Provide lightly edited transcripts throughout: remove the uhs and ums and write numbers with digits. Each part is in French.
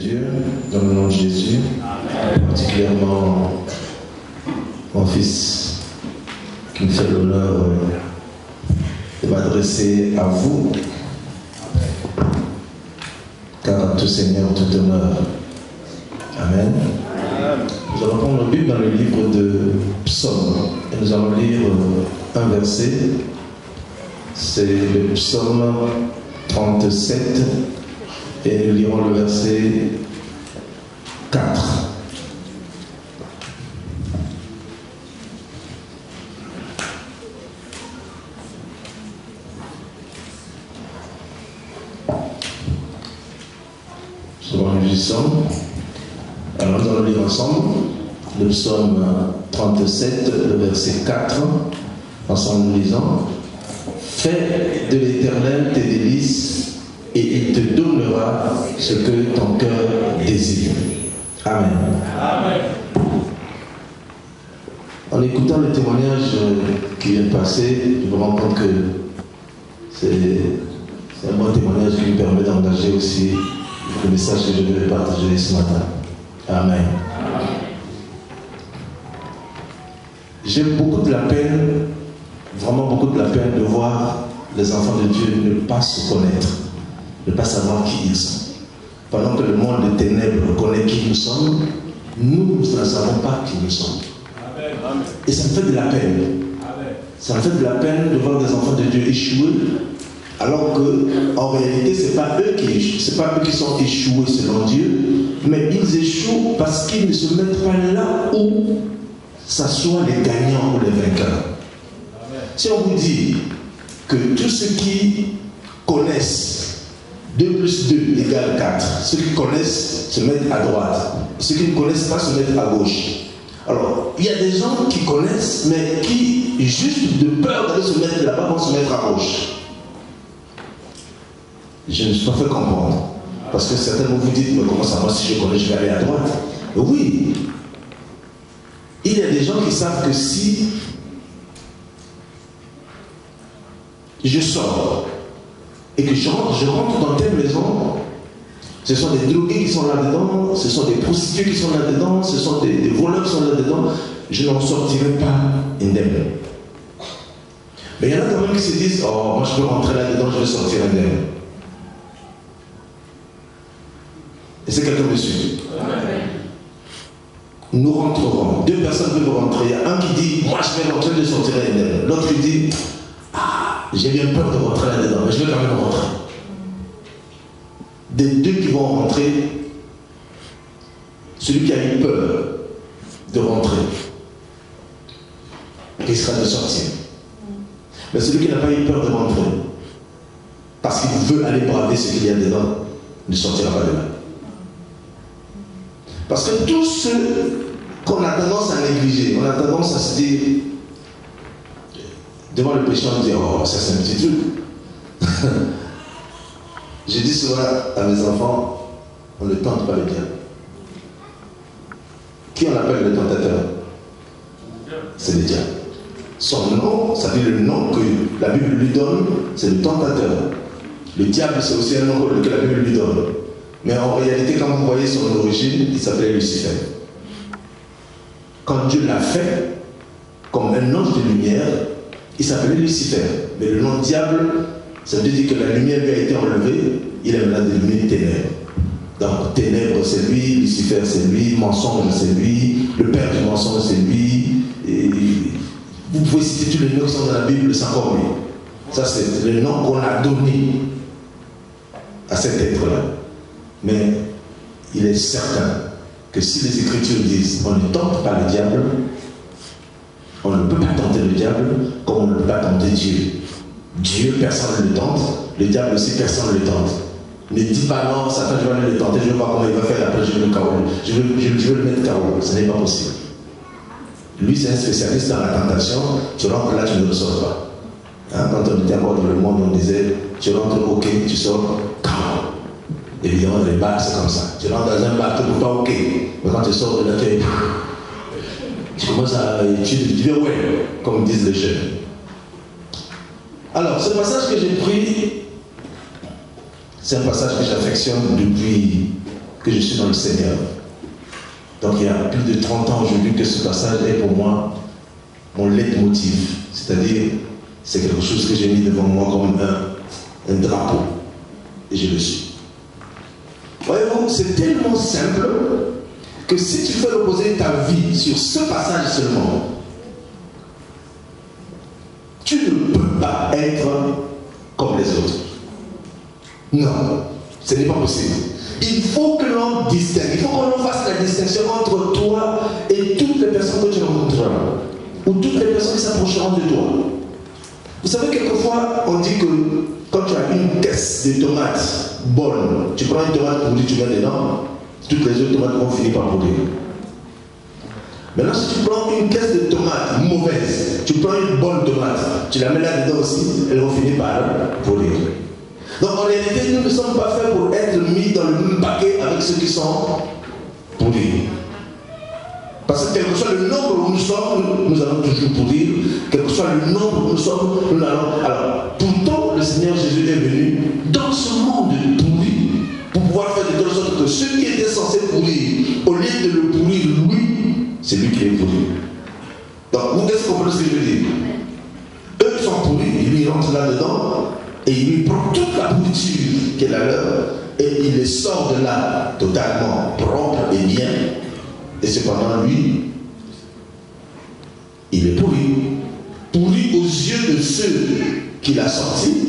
Dieu, dans le nom de Jésus, particulièrement mon fils qui me fait l'honneur de m'adresser à vous, car à tout Seigneur, tout honneur. Amen. Nous allons prendre le Bible dans le livre de Psaume et nous allons lire un verset. C'est le Psaume 37 et nous lirons le verset 4. Selon le psaume. Alors nous allons lire ensemble le psaume 37, le verset 4, ensemble nous lisons. Fais de l'Éternel tes délices et il te donnera ce que ton cœur désire. Amen. Amen. En écoutant le témoignage qui vient de passer, je me rends compte que c'est un bon témoignage qui me permet d'engager aussi le message que je vais partager ce matin. Amen. J'ai beaucoup de la peine, vraiment beaucoup de la peine de voir les enfants de Dieu ne pas se connaître, ne pas savoir qui ils sont. Pendant que le monde des ténèbres connaît qui nous sommes, nous ne savons pas qui nous sommes. Amen. Et ça me fait de la peine. Amen. Ça me fait de la peine de voir des enfants de Dieu échouer, alors qu'en réalité, ce n'est pas eux qui échouent, ce n'est pas eux qui sont échoués selon Dieu, mais ils échouent parce qu'ils ne se mettent pas là où ça soit les gagnants ou les vainqueurs. Amen. Si on vous dit que tous ceux qui connaissent 2 plus 2 égale 4, ceux qui connaissent se mettent à droite, ceux qui ne connaissent pas se mettent à gauche. Alors, il y a des gens qui connaissent, mais qui, juste de peur d'aller se mettre là-bas, vont se mettre à gauche. Je ne me suis pas fait comprendre. Parce que certains vous dites, mais comment ça va, si je connais, je vais aller à droite. Oui. Il y a des gens qui savent que si je sors et que je rentre dans telle maison, ce sont des drogués qui sont là-dedans, ce sont des prostituées qui sont là-dedans, ce sont des voleurs qui sont là-dedans, je n'en sortirai pas indemne. Mais il y en a quand même qui se disent, oh, moi je peux rentrer là-dedans, je vais sortir indemne. Et c'est quelqu'un de suite. Nous rentrerons. 2 personnes peuvent rentrer. Il y a un qui dit, moi je vais rentrer, je sortirai indemne. L'autre qui dit, ah, j'ai bien peur de rentrer là-dedans, mais je vais quand même rentrer. Des 2 qui vont rentrer, celui qui a eu peur de rentrer risquera de sortir. Mais celui qui n'a pas eu peur de rentrer, parce qu'il veut aller braver ce qu'il y a dedans, ne sortira pas de là. Parce que tous ceux qu'on a tendance à négliger, on a tendance à se dire, devant le péché, on dit, oh, ça c'est un petit truc. J'ai dit souvent à mes enfants, on ne tente pas le diable. Qui on appelle le tentateur? C'est le diable. Son nom, ça veut dire le nom que la Bible lui donne, c'est le tentateur. Le diable, c'est aussi un nom que la Bible lui donne. Mais en réalité, quand vous voyez son origine, il s'appelait Lucifer. Quand Dieu l'a fait, comme un ange de lumière, il s'appelait Lucifer. Mais le nom diable, ça veut dire que la lumière lui a été enlevée, il est maintenant devenu ténèbres. Donc ténèbres c'est lui, Lucifer c'est lui, mensonge c'est lui, le père du mensonge c'est lui. Et vous pouvez citer tous les noms qui sont dans la Bible, c'est encore lui. Ça c'est le nom qu'on a donné à cet être-là. Mais il est certain que si les Écritures disent on ne tente pas le diable, on ne peut pas tenter le diable comme on ne peut pas tenter Dieu. Dieu, personne ne le tente, le diable aussi, personne ne le tente. Ne dis pas non, Satan, je vais aller le tenter, je vais voir comment il va faire, après je vais le KO. Je veux le mettre KO, ce n'est pas possible. Lui, c'est un spécialiste dans la tentation, tu rentres là, tu ne ressors pas. Hein, quand on était encore dans le monde, on disait, tu rentres, ok, tu sors, KO. Évidemment, dans les bars, c'est comme ça. Tu rentres dans un bar, tu ne peux pas, ok. Mais quand tu sors de là, tu commences à... Tu dis, ouais, comme disent les jeunes. Alors, ce passage que j'ai pris, c'est un passage que j'affectionne depuis que je suis dans le Seigneur. Donc il y a plus de 30 ans aujourd'hui que ce passage est pour moi mon leitmotiv. C'est-à-dire, c'est quelque chose que j'ai mis devant moi comme un drapeau. Et je le suis. Voyez-vous, c'est tellement simple que si tu fais reposer ta vie sur ce passage seulement, tu ne peux pas être comme les autres. Non, ce n'est pas possible. Il faut que l'on distingue, il faut qu'on fasse la distinction entre toi et toutes les personnes que tu rencontreras, ou toutes les personnes qui s'approcheront de toi. Vous savez, quelquefois, on dit que quand tu as une caisse de tomates bonne, tu prends une tomate pourrie, tu mets dedans, toutes les autres tomates vont finir par pourrir. Maintenant, si tu prends une caisse de tomates mauvaise, tu prends une bonne tomate, tu la mets là-dedans aussi, elles vont finir par pourrir. Donc en réalité, nous ne sommes pas faits pour être mis dans le même paquet avec ceux qui sont pourris. Parce que quel que soit le nombre où nous sommes, nous allons toujours pourrir. Quel que soit le nombre où nous sommes, nous allons... Alors, pourtant, le Seigneur Jésus est venu dans ce monde pourri pour pouvoir faire de telle sorte que ceux qui étaient censés pourrir, au lieu de le pourrir lui, c'est lui qui est pourri. Donc, vous est-ce que vous comprenez ce que je veux dire? Eux qui sont pourris, il lui rentre là-dedans et il lui prend toute la pourriture qui est la leur et il les sort de là totalement propre et bien. Et cependant, lui, il est pourri. Pourri aux yeux de ceux qu'il a sortis,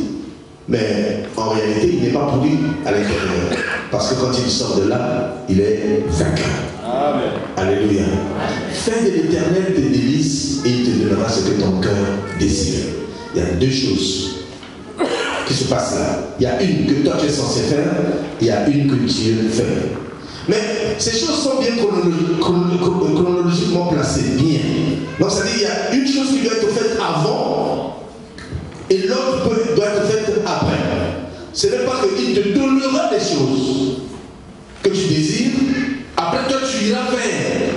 mais en réalité, il n'est pas pourri à l'intérieur. Parce que quand il sort de là, il est vainqueur. Amen. Alléluia. Fais de l'Éternel tes délices et il te donnera ce que ton cœur désire. Il y a deux choses qui se passent là. Il y a une que toi tu es censé faire, il y a une que Dieu fait. Mais ces choses sont bien chronologiquement placées, bien. Donc ça veut dire qu'il y a une chose qui doit être faite avant et l'autre doit être faite après. Ce n'est pas qu'il te donnera des choses que tu désires, après toi tu iras faire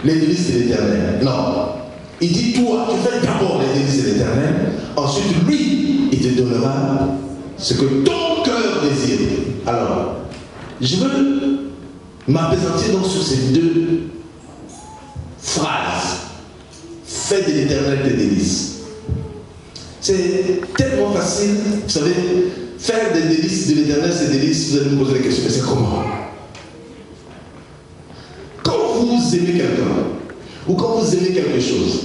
les délices de l'Éternel. Non. Il dit toi, tu fais d'abord les délices de l'Éternel, ensuite lui, il te donnera ce que ton cœur désire. Alors, je veux m'appesantir donc sur ces deux phrases. Fais de l'Éternel tes délices. C'est tellement facile, vous savez, faire des délices de l'Éternel, ces délices, vous allez me poser la question, mais c'est comment? Quand vous aimez quelqu'un, ou quand vous aimez quelque chose,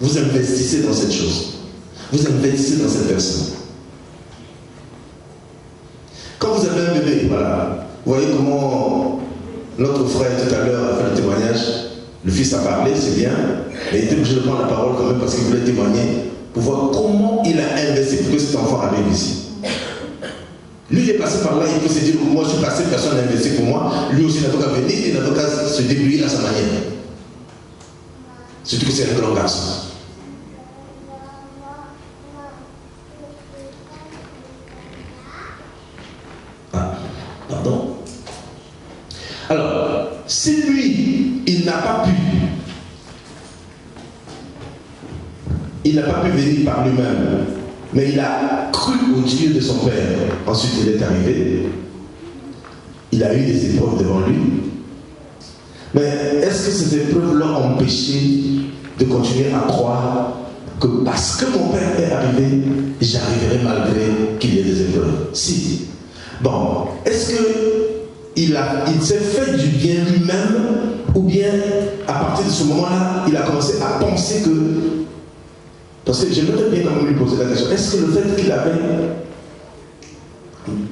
vous investissez dans cette chose. Vous investissez dans cette personne. Quand vous avez un bébé, voilà, vous voyez comment notre frère tout à l'heure a fait le témoignage. Le fils a parlé, c'est bien, mais il était obligé de prendre la parole quand même parce qu'il voulait témoigner pour voir comment il a investi pour que cet enfant arrive ici. Lui, il est passé par là, il peut se dire, moi je suis passé, personne n'a investi pour moi. Lui aussi, il n'a pas qu'à venir, il n'a pas qu'à se débrouiller à sa manière. Surtout que c'est un grand garçon. Ah, pardon. Alors, si lui, il n'a pas pu venir par lui-même, mais il a cru au Dieu de son Père. Ensuite, il est arrivé. Il a eu des épreuves devant lui. Mais est-ce que ces épreuves l'ont empêché de continuer à croire que parce que mon Père est arrivé, j'arriverai malgré qu'il y ait des épreuves? Si. Bon, est-ce qu'il s'est fait du bien lui-même, ou bien à partir de ce moment-là, il a commencé à penser que... Parce que j'aimerais bien quand même lui poser la question, est-ce que le fait qu'il avait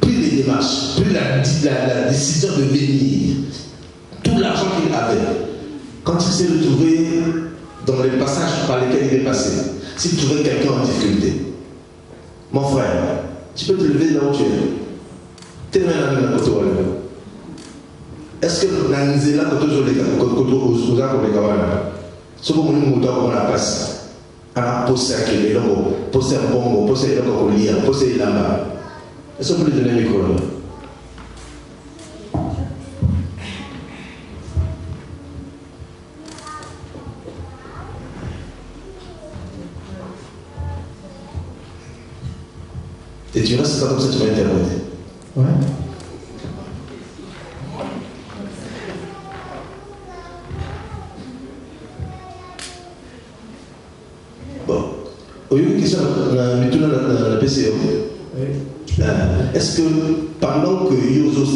pris les démarches, pris la décision de venir, tout l'argent qu'il avait, quand il s'est retrouvé dans les passages par lesquels il est passé, s'il trouvait quelqu'un en difficulté, mon frère, tu peux te lever là où tu es. Est-ce que Nanzela ce qu'on a passé, à poser à quel logo, poser un bongo, poser un logo, poser la main. Est-ce que vous pouvez donner le micro là? Et tu restes comme ça, tu vas interpréter. Ouais. Oui, une question, la PCO. Est-ce que pendant que Yosos.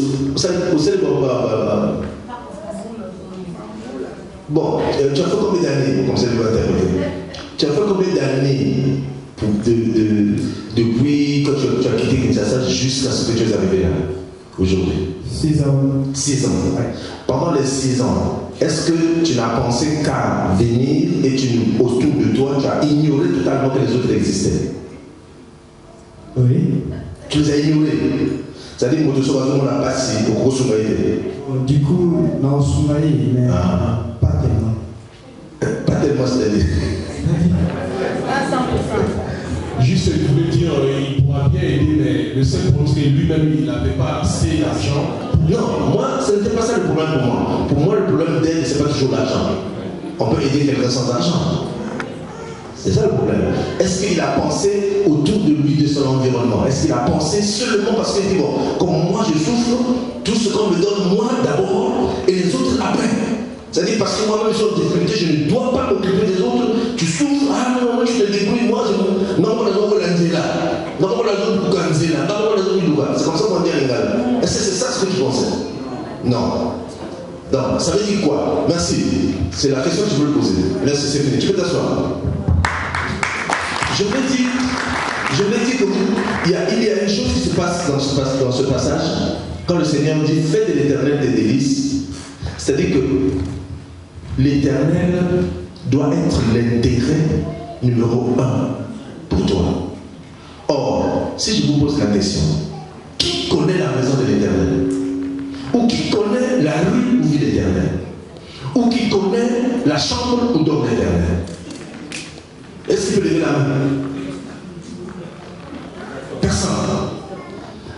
Bon, tu as fait combien d'années comme célibataire? Tu as fait combien d'années depuis que tu as quitté Kinshasa jusqu'à ce que tu es arrivé là, aujourd'hui? 6 ans. 6 ans. Pendant les 6 ans, est-ce que tu n'as pensé qu'à venir et autour de toi, tu as ignoré totalement que les autres existaient? Oui. Tu les as ignorés. C'est-à-dire que on n'a pas si au gros Soumaï. Du coup, non, Soumaï, mais pas tellement. Pas tellement, c'est-à-dire. Juste, je voulais dire, il pourra bien aider, mais le seul problème, c'est que lui-même, il n'avait pas assez d'argent. Non, moi, ce n'était pas ça le problème pour moi. Pour moi, le problème d'aide, ce n'est pas toujours l'argent. On peut aider quelqu'un sans argent. C'est ça le problème. Est-ce qu'il a pensé autour de lui, de son environnement? Est-ce qu'il a pensé seulement parce qu'il dit, bon, comme moi je souffre, tout ce qu'on me donne, moi d'abord, et les autres après. C'est-à-dire parce que moi-même je suis en difficulté, je ne dois pas m'occuper des autres. Tu souffres, ah non, moi je te débrouille, moi je non, moi je là. Non, moi je là. C'est comme ça qu'on dit à l'égal. Est-ce que c'est ça ce que tu pensais? Non. Donc, ça veut dire quoi? Merci. C'est la question que je veux poser. Merci, c'est fini. Tu peux t'asseoir. Je veux dire qu'il y a une chose qui se passe dans ce passage, quand le Seigneur dit « Fais de l'Éternel des délices », c'est-à-dire que l'Éternel doit être l'intérêt numéro 1 pour toi. Or, si je vous pose la question, qui connaît la maison de l'Éternel? Ou qui connaît la rue où vit l'Éternel? Ou qui connaît la chambre où dort l'Éternel? Est-ce qu'il peut lever la main? Personne.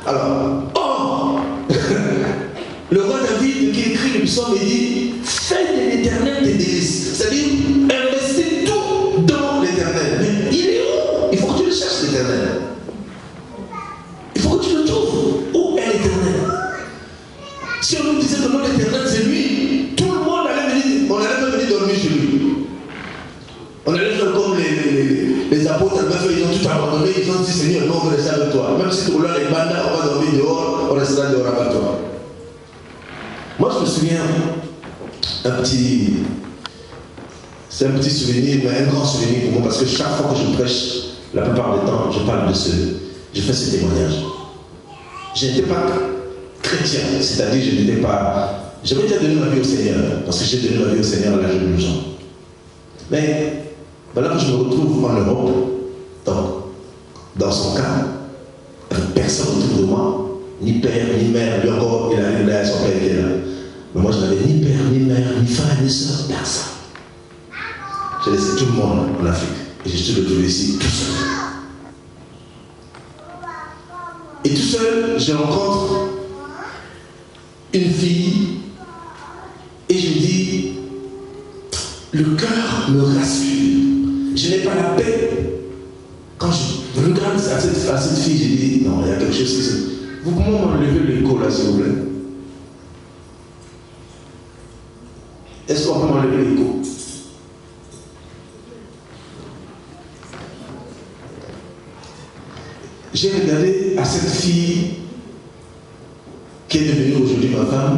Alors, le roi David qui écrit le psaume et dit fais de l'Éternel tes délices. C'est-à-dire, investis tout dans l'Éternel. Mais il est où? Il faut que tu le cherches, l'Éternel. Il faut que tu le trouves. Où est l'Éternel? Si on nous disait que non, l'Éternel c'est lui, tout le monde allait venir, on allait venir dormir chez lui. On allait faire comme les apôtres, ils ont tout abandonné, ils ont dit Seigneur, nous on veut rester avec toi. Même si tu roules les bandas, on va dormir dehors, on restera dehors avec toi. Moi je me souviens, c'est un petit souvenir, mais un grand souvenir pour moi, parce que chaque fois que je prêche, la plupart du temps, je fais ce témoignage. Je n'étais pas chrétien, c'est-à-dire je n'étais pas. J'avais déjà donné ma vie au Seigneur, parce que j'ai donné ma vie au Seigneur à l'âge de 12 ans. Mais voilà que je me retrouve en Europe, dans son cas, avec personne autour de moi, ni père, ni mère, lui encore, il arrive là, son père était là. Mais moi je n'avais ni père, ni mère, ni frère, ni soeur, personne. J'ai laissé tout le monde en Afrique, et je suis retrouvé ici tout seul. Et tout seul, je rencontre une fille, et je dis, le cœur me rassure. Je n'ai pas la paix. Quand je regarde à cette fille, je dis, non, il y a quelque chose qui se... Vous pouvez m'enlever l'écho là, s'il vous plaît? Est-ce qu'on peut m'enlever l'écho? J'ai regardé à cette fille qui est devenue aujourd'hui ma femme.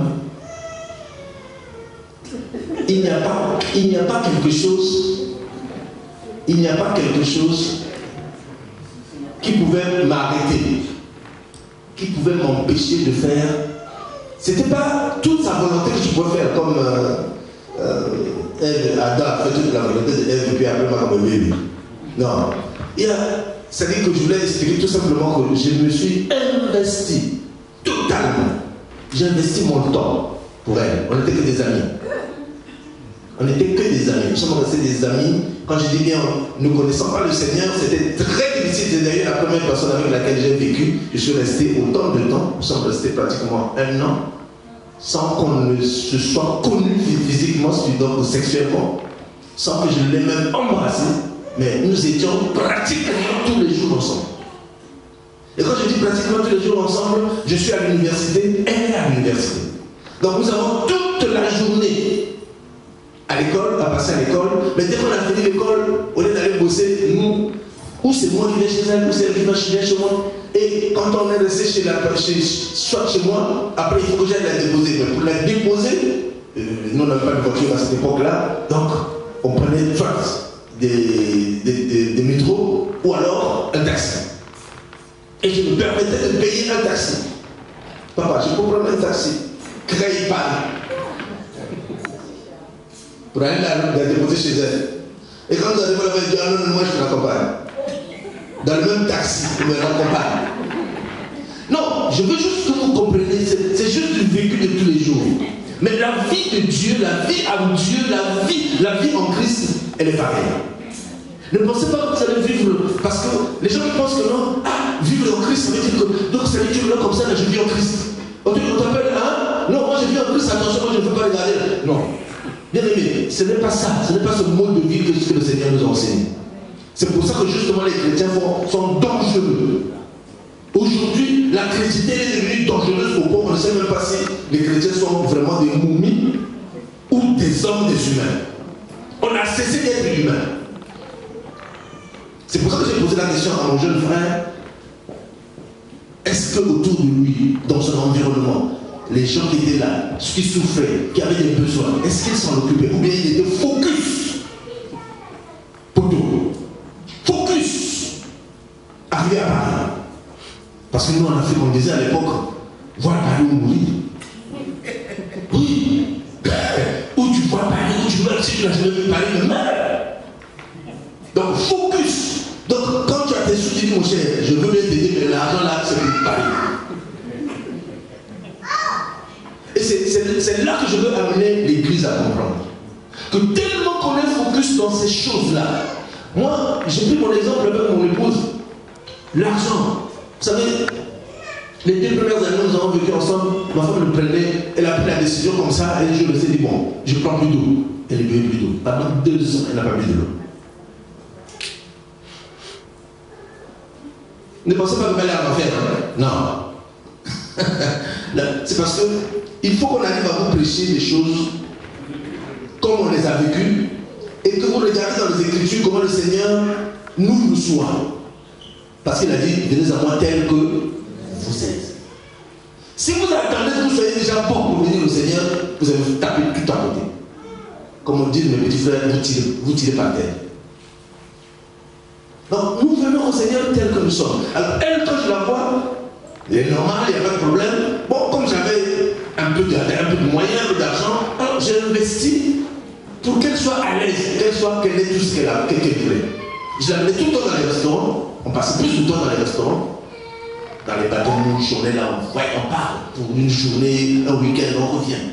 Il n'y a pas quelque chose qui pouvait m'arrêter, qui pouvait m'empêcher de faire. C'était pas toute sa volonté que je pouvais faire, comme Adam a fait toute la volonté d'Ève et puis après m'a comme bébé. Non. C'est-à-dire que je voulais expliquer tout simplement que je me suis investi totalement. J'ai investi mon temps pour elle. On n'était que des amis. On n'était que des amis. Nous sommes restés des amis. Quand je dis bien, nous ne connaissons pas le Seigneur, c'était très difficile. C'est d'ailleurs la première personne avec laquelle j'ai vécu. Je suis resté autant de temps. Nous sommes restés pratiquement 1 an sans qu'on ne se soit connu physiquement, donc sexuellement, sans que je l'ai même embrassé. Mais nous étions pratiquement tous les jours ensemble. Et quand je dis pratiquement tous les jours ensemble, je suis à l'université, elle est à l'université. Donc nous avons toute la journée à l'école, à passer à l'école, mais dès qu'on a fini l'école, au lieu d'aller bosser, nous, Ou c'est moi qui viens chez elle, ou c'est elle qui vient chez moi. Et quand on est resté soit chez moi, après il faut que j'aille la déposer. Mais pour la déposer, nous n'avons pas de voiture à cette époque-là, donc on prenait soit des métros ou alors un taxi. Et je me permettais de payer un taxi. Papa, je peux prendre un taxi. Créé Paris. Pour aller la déposer chez elle. Et quand vous arrivez là-bas, il dit, ah non, moi je te raccompagne. Dans le même taxi, vous me raccompagne. Non, je veux juste que vous compreniez, c'est juste le vécu de tous les jours. Mais la vie de Dieu, la vie avec Dieu, la vie en Christ, elle est pareille. Ne pensez pas que vous allez vivre, parce que les gens qui pensent que non, vivre en Christ, ça veut dire que, donc ça veut dire là comme ça, là, je vis en Christ. On t'appelle, hein? Non, moi je vis en Christ, attention, moi je ne veux pas regarder. Non. Bien aimé, ce n'est pas ça, ce n'est pas ce mode de vie que le Seigneur nous enseigne. C'est pour ça que justement les chrétiens sont dangereux. Aujourd'hui, la chrétienté est devenue dangereuse au point qu'on ne sait même pas si les chrétiens sont vraiment des momies ou des hommes, des humains. On a cessé d'être humains. C'est pour ça que j'ai posé la question à mon jeune frère. Est-ce que autour de lui, dans son environnement, les gens qui étaient là, ceux qui souffraient, qui avaient des besoins, est-ce qu'ils s'en occupaient? Ou bien il était focus pour tout. Focus. Arrivé à Paris. Parce que nous en Afrique, on disait à l'époque, voir Paris ou mourir. Oui. Ou tu vois Paris, ou tu meurs, si tu n'as jamais vu Paris, tu meurs. Donc focus. Donc quand tu as tes sous, tu dis mon cher, je veux bien t'aider, mais l'argent là, c'est pour Paris. Et c'est là que je veux amener l'église à comprendre. Que tellement qu'on est focus dans ces choses-là. Moi, j'ai pris mon exemple avec mon épouse. L'argent. Vous savez, les 2 premières années, nous avons vécu ensemble. Ma femme me prenait, elle a pris la décision comme ça, et je me suis dit, bon, je prends plus d'eau. Elle buvait plus d'eau. Pendant 2 ans, elle n'a pas bu de l'eau. Ne pensez pas que vous allez en faire. Non. C'est parce que il faut qu'on arrive à vous prêcher des choses comme on les a vécues et que vous regardez dans les Écritures comment le Seigneur nous soit. Parce qu'il a dit, venez à moi tel que vous êtes. Si vous attendez que vous soyez déjà bon pour venir au Seigneur, vous allez vous taper tout à côté. Comme on dit mes petits frères, vous tirez par terre. Donc nous venons au Seigneur tel que nous sommes. Alors elle, quand je la vois, elle est normale, il n'y a pas de problème. Bon, comme j'avais un peu de moyens, un peu d'argent, alors j'ai investi pour qu'elle soit à l'aise, qu'elle ait tout ce qu'elle voulait. Je l'amenais tout le temps dans les restaurants. On passait plus de temps dans les restaurants. Dans les bateaux, une journée là, on part pour une journée, un week-end, on revient.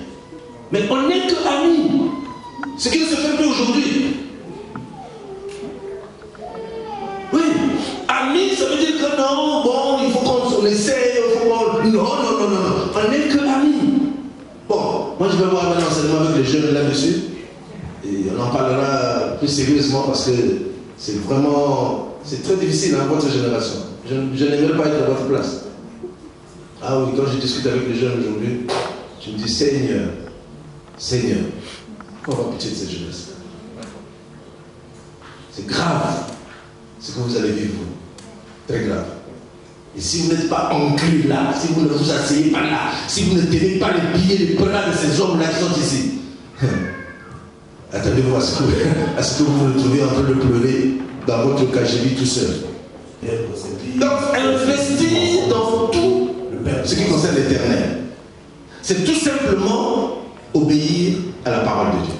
Mais on n'est que amis. Ce qui ne se fait plus aujourd'hui. Oui, amis, ça veut dire que non, bon, il faut qu'on essaye, il faut qu'on... Non. On n'est que amis. Bon, moi je vais voir un enseignement avec les jeunes là-dessus. Et on en parlera plus sérieusement parce que c'est vraiment... C'est très difficile dans votre génération. Je n'aimerais pas être à votre place. Ah oui, quand je discute avec les jeunes aujourd'hui, je me dis, Seigneur, qu'on va pitié de cette jeunesse. C'est grave ce que vous allez vivre. Très grave. Et si vous n'êtes pas ancré là, si vous ne vous asseyez pas là, si vous ne tenez pas les pieds, les bras de ces hommes-là qui sont ici, attendez-vous à ce que vous vous retrouvez en train de pleurer dans votre cachemire tout seul. Donc, investir dans tout ce qui concerne l'éternel. C'est tout simplement obéir à la parole de Dieu.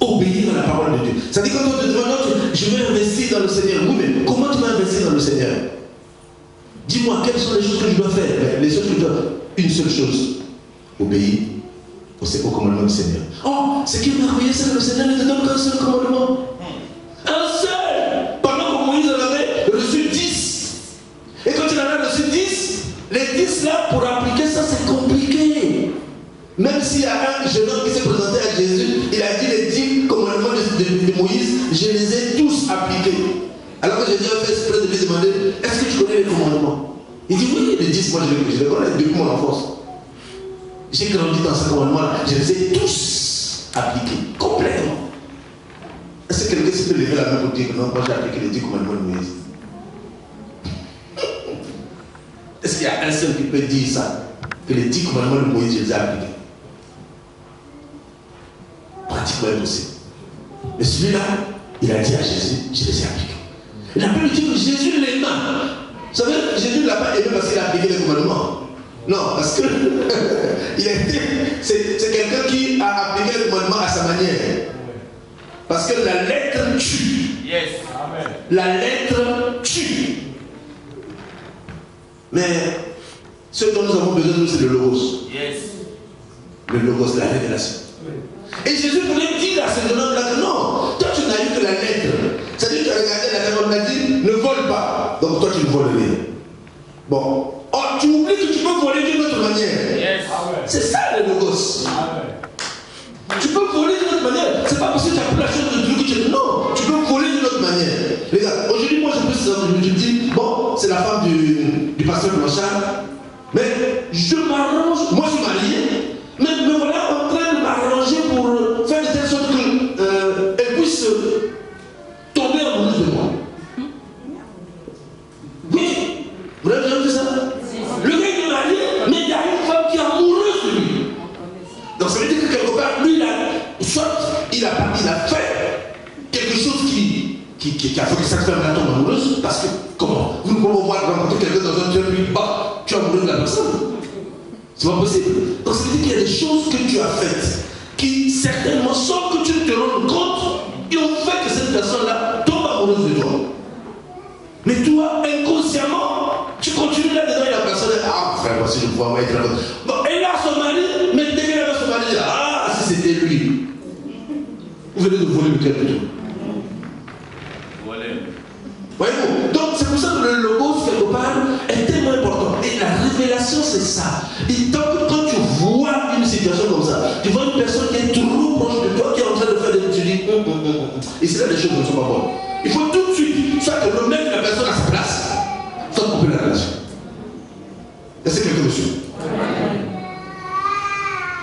Obéir à la parole de Dieu. Ça dit quand on te demande, je vais investir dans le Seigneur. Oui, mais comment tu vas investir dans le Seigneur? Dis-moi, quelles sont les choses que je dois faire? Les choses que je dois faire. Une seule chose. Obéir au commandement du Seigneur. Oh, ce qui est merveilleux, c'est que le Seigneur ne te donne qu'un seul commandement. Un seul. Pendant que Moïse en avait reçu 10. Et quand il en a reçu 10, les 10 là, pour appliquer ça, c'est compliqué. Même s'il y a un jeune homme qui s'est présenté à Jésus, il a dit les 10 commandements de Moïse, je les ai tous appliqués. Alors que Jésus a fait exprès de lui demander, est-ce que tu connais les commandements? Il dit oui, les 10, moi je les connais depuis mon enfance. J'ai grandi dans ce commandement-là, je les ai tous appliqués, complètement. Est-ce que quelqu'un peut lever la main pour dire que non, moi j'ai appliqué les 10 commandements de Moïse? Est-ce qu'il y a un seul qui peut dire ça? Que les 10 commandements de Moïse, je les ai appliqués? Pratiquement impossible. Mais celui-là, il a dit à Jésus, je les ai appliqués. Il a pu lui dire que Jésus les mains. Vous savez, Jésus ne l'a pas aimé parce qu'il a appliqué les commandements. Non, parce que c'est quelqu'un qui a appliqué les commandements à sa manière. Parce que la lettre tue. Yes. Amen. La lettre tue. Mais ce dont nous avons besoin, c'est le logos. Yes. Le logos, la révélation. Et Jésus voulait dire à ce jeune homme-là que non, toi tu n'as eu que la lettre. C'est-à-dire que tu as regardé la lettre, on a dit ne vole pas. Donc toi tu ne voles rien. Bon. Oh, tu oublies que tu peux voler d'une autre manière. Yes. C'est ça le logos. Tu peux voler d'une autre manière. C'est pas parce que tu as pris la chose de Dieu que tu dis non. Tu peux voler d'une autre manière. Regarde, aujourd'hui moi je me dis, bon, c'est la femme du pasteur Blanchard. Mais je m'arrange, moi je suis marié, mais me voilà en train de m'arranger pour faire de telle sorte qu'elle puisse tomber amoureuse de moi. Oui, vous avez déjà vu ça? Le gars est marié, mais il y a une femme qui est amoureuse de lui. Donc ça veut dire que quelque part, lui, il a fait quelque chose qui a fait que cette femme-là tombe amoureuse, parce que, comment? Vous ne pouvez pas rencontrer quelqu'un dans un truc, lui, bah, tu es amoureux de la personne. C'est pas possible. Donc ça veut dire qu'il y a des choses que tu as faites, qui certainement, sans que tu ne te rendes compte, ils ont fait que cette personne-là tombe amoureuse de toi. Mais toi, inconsciemment, tu continues là-dedans et la personne est, ah, frère, voici, je vois, être là-bas. Bon, elle a son mari, mais dès qu'elle a son mari, ah, si c'était lui. Vous venez de voler le cœur de Dieu. Voyez-vous? Donc c'est pour ça que le logos, quelque part, est tellement important. Et la révélation, c'est ça. Et tant que quand tu vois une situation comme ça, tu vois une personne qui est trop proche de toi, qui est en train de faire des... Tu dis, et c'est là les choses ne sont pas bonnes. Il faut tout de suite, soit que remettre la personne à sa place, soit couper la relation. Est-ce que quelqu'un me suit?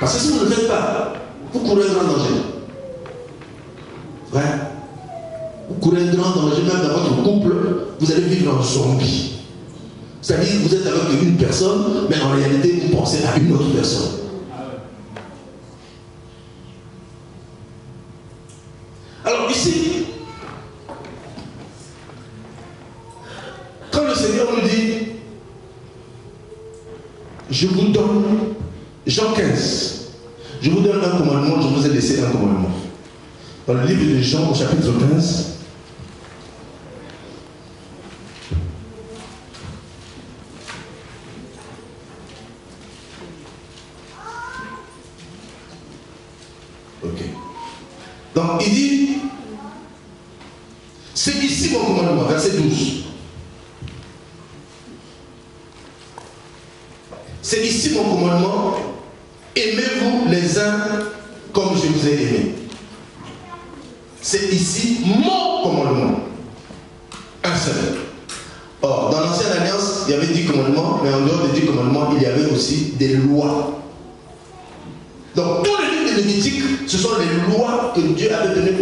Parce que si vous ne le faites pas, vous courez un grand danger. Ouais. Vous courez un grand danger, même dans votre couple, vous allez vivre en zombie. C'est-à-dire que vous êtes avec une personne, mais en réalité, vous pensez à une autre personne. Alors ici, quand le Seigneur nous dit, je vous donne, Jean 15, je vous donne un commandement, je vous ai laissé un commandement. Dans le livre de Jean, au chapitre 15, donc il dit, c'est ici mon commandement, verset 12. C'est ici mon commandement, aimez-vous les uns comme je vous ai aimé. C'est ici mon commandement. Un seul. Or, dans l'ancienne alliance, il y avait 10 commandements, mais en dehors des 10 commandements, il y avait aussi des lois. Donc, tous les livres de Lévitique, ce sont les lois que Dieu avait données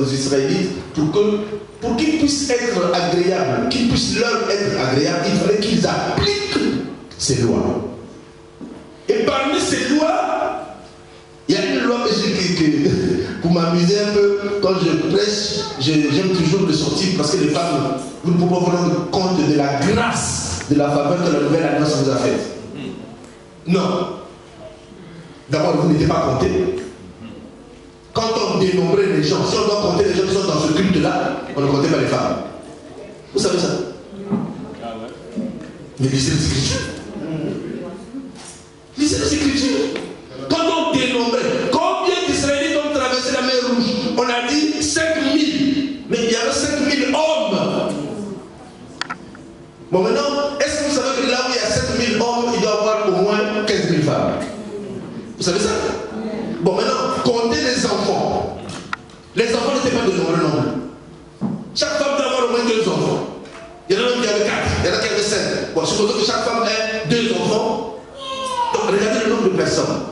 aux Israélites pour qu'ils puissent être agréables, qu'ils puissent leur être agréables, il fallait qu'ils appliquent ces lois. Et parmi ces lois, il y a une loi que pour m'amuser un peu, quand je prêche, j'aime toujours le sortir parce que les femmes, vous ne pouvez pas vous rendre compte de la grâce, de la faveur que la nouvelle alliance vous a faite. Non. D'abord, vous n'étiez pas compté. Quand on dénombrait les gens, si on doit compter les gens qui sont dans ce culte-là, on ne comptait pas les femmes. Vous savez ça? Mais lisez les Écritures. Lisez les Écritures. Quand on dénombrait, combien d'Israélites ont traversé la mer Rouge? On a dit 5000. Mais il y avait 5000 hommes. Bon, maintenant, est-ce que vous savez que là où il y a 7000 hommes, il doit y avoir au moins 15 000 femmes? Vous savez ça? Bon, maintenant, comptez les enfants. Les enfants n'étaient pas de nombreux nombres. Chaque femme doit avoir au moins 2 enfants. Il y en a même qui avaient 4, il y en a qui avaient 5. Bon, supposons que chaque femme ait 2 enfants. Donc, regardez le nombre de personnes.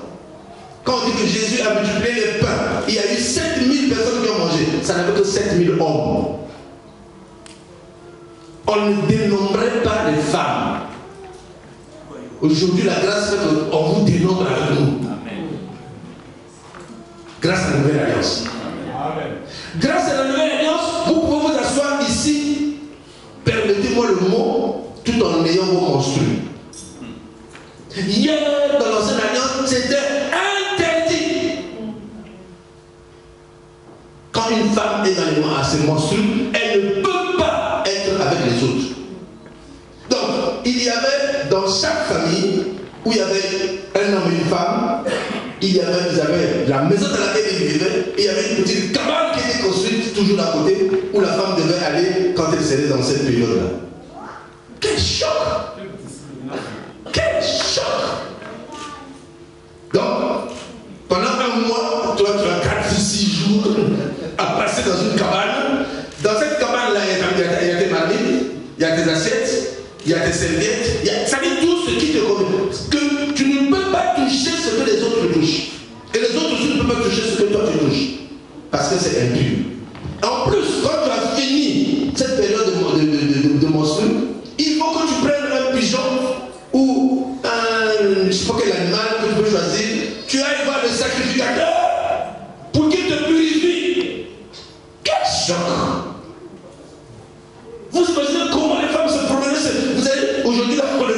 Quand on dit que Jésus a multiplié les pains, il y a eu 7000 personnes qui ont mangé. Ça n'avait que 7000 hommes. On ne dénombrait pas les femmes. Aujourd'hui, la grâce fait qu'on vous dénombre avec nous. Grâce à la nouvelle alliance. Grâce à la nouvelle alliance, vous pouvez vous asseoir ici, permettez-moi le mot, tout en ayant vos monstrues. Hier, dans l'ancienne alliance, c'était interdit. Quand une femme est dans les mains assez monstrueux, elle ne peut pas être avec les autres. Donc, il y avait dans chaque famille où il y avait un homme et une femme, ils avaient la maison dans laquelle ils vivaient, et il y avait une petite cabane qui était construite toujours d'à côté, où la femme devait aller quand elle serait dans cette période-là. Quel choc! Quel choc! Donc, pendant un mois, toi tu as 4 ou 6 jours à passer dans une cabane. Dans cette cabane-là, il y a tes marmites, il y a tes assiettes, il y a tes serviettes, ça dit tout ce qui te convient. Que tu ne peux pas toucher ce que les autres touchent. Et les autres aussi ne peuvent pas toucher ce que toi tu touches. Parce que c'est impur. En plus, quand tu as fini cette période de monstru, il faut que tu prennes un pigeon ou un, je ne sais pas quel animal que tu peux choisir. Tu ailles voir le sacrificateur pour qu'il te purifie. Quel choc! Vous imaginez comment les femmes se promenaient. Vous savez, aujourd'hui, là, on a vu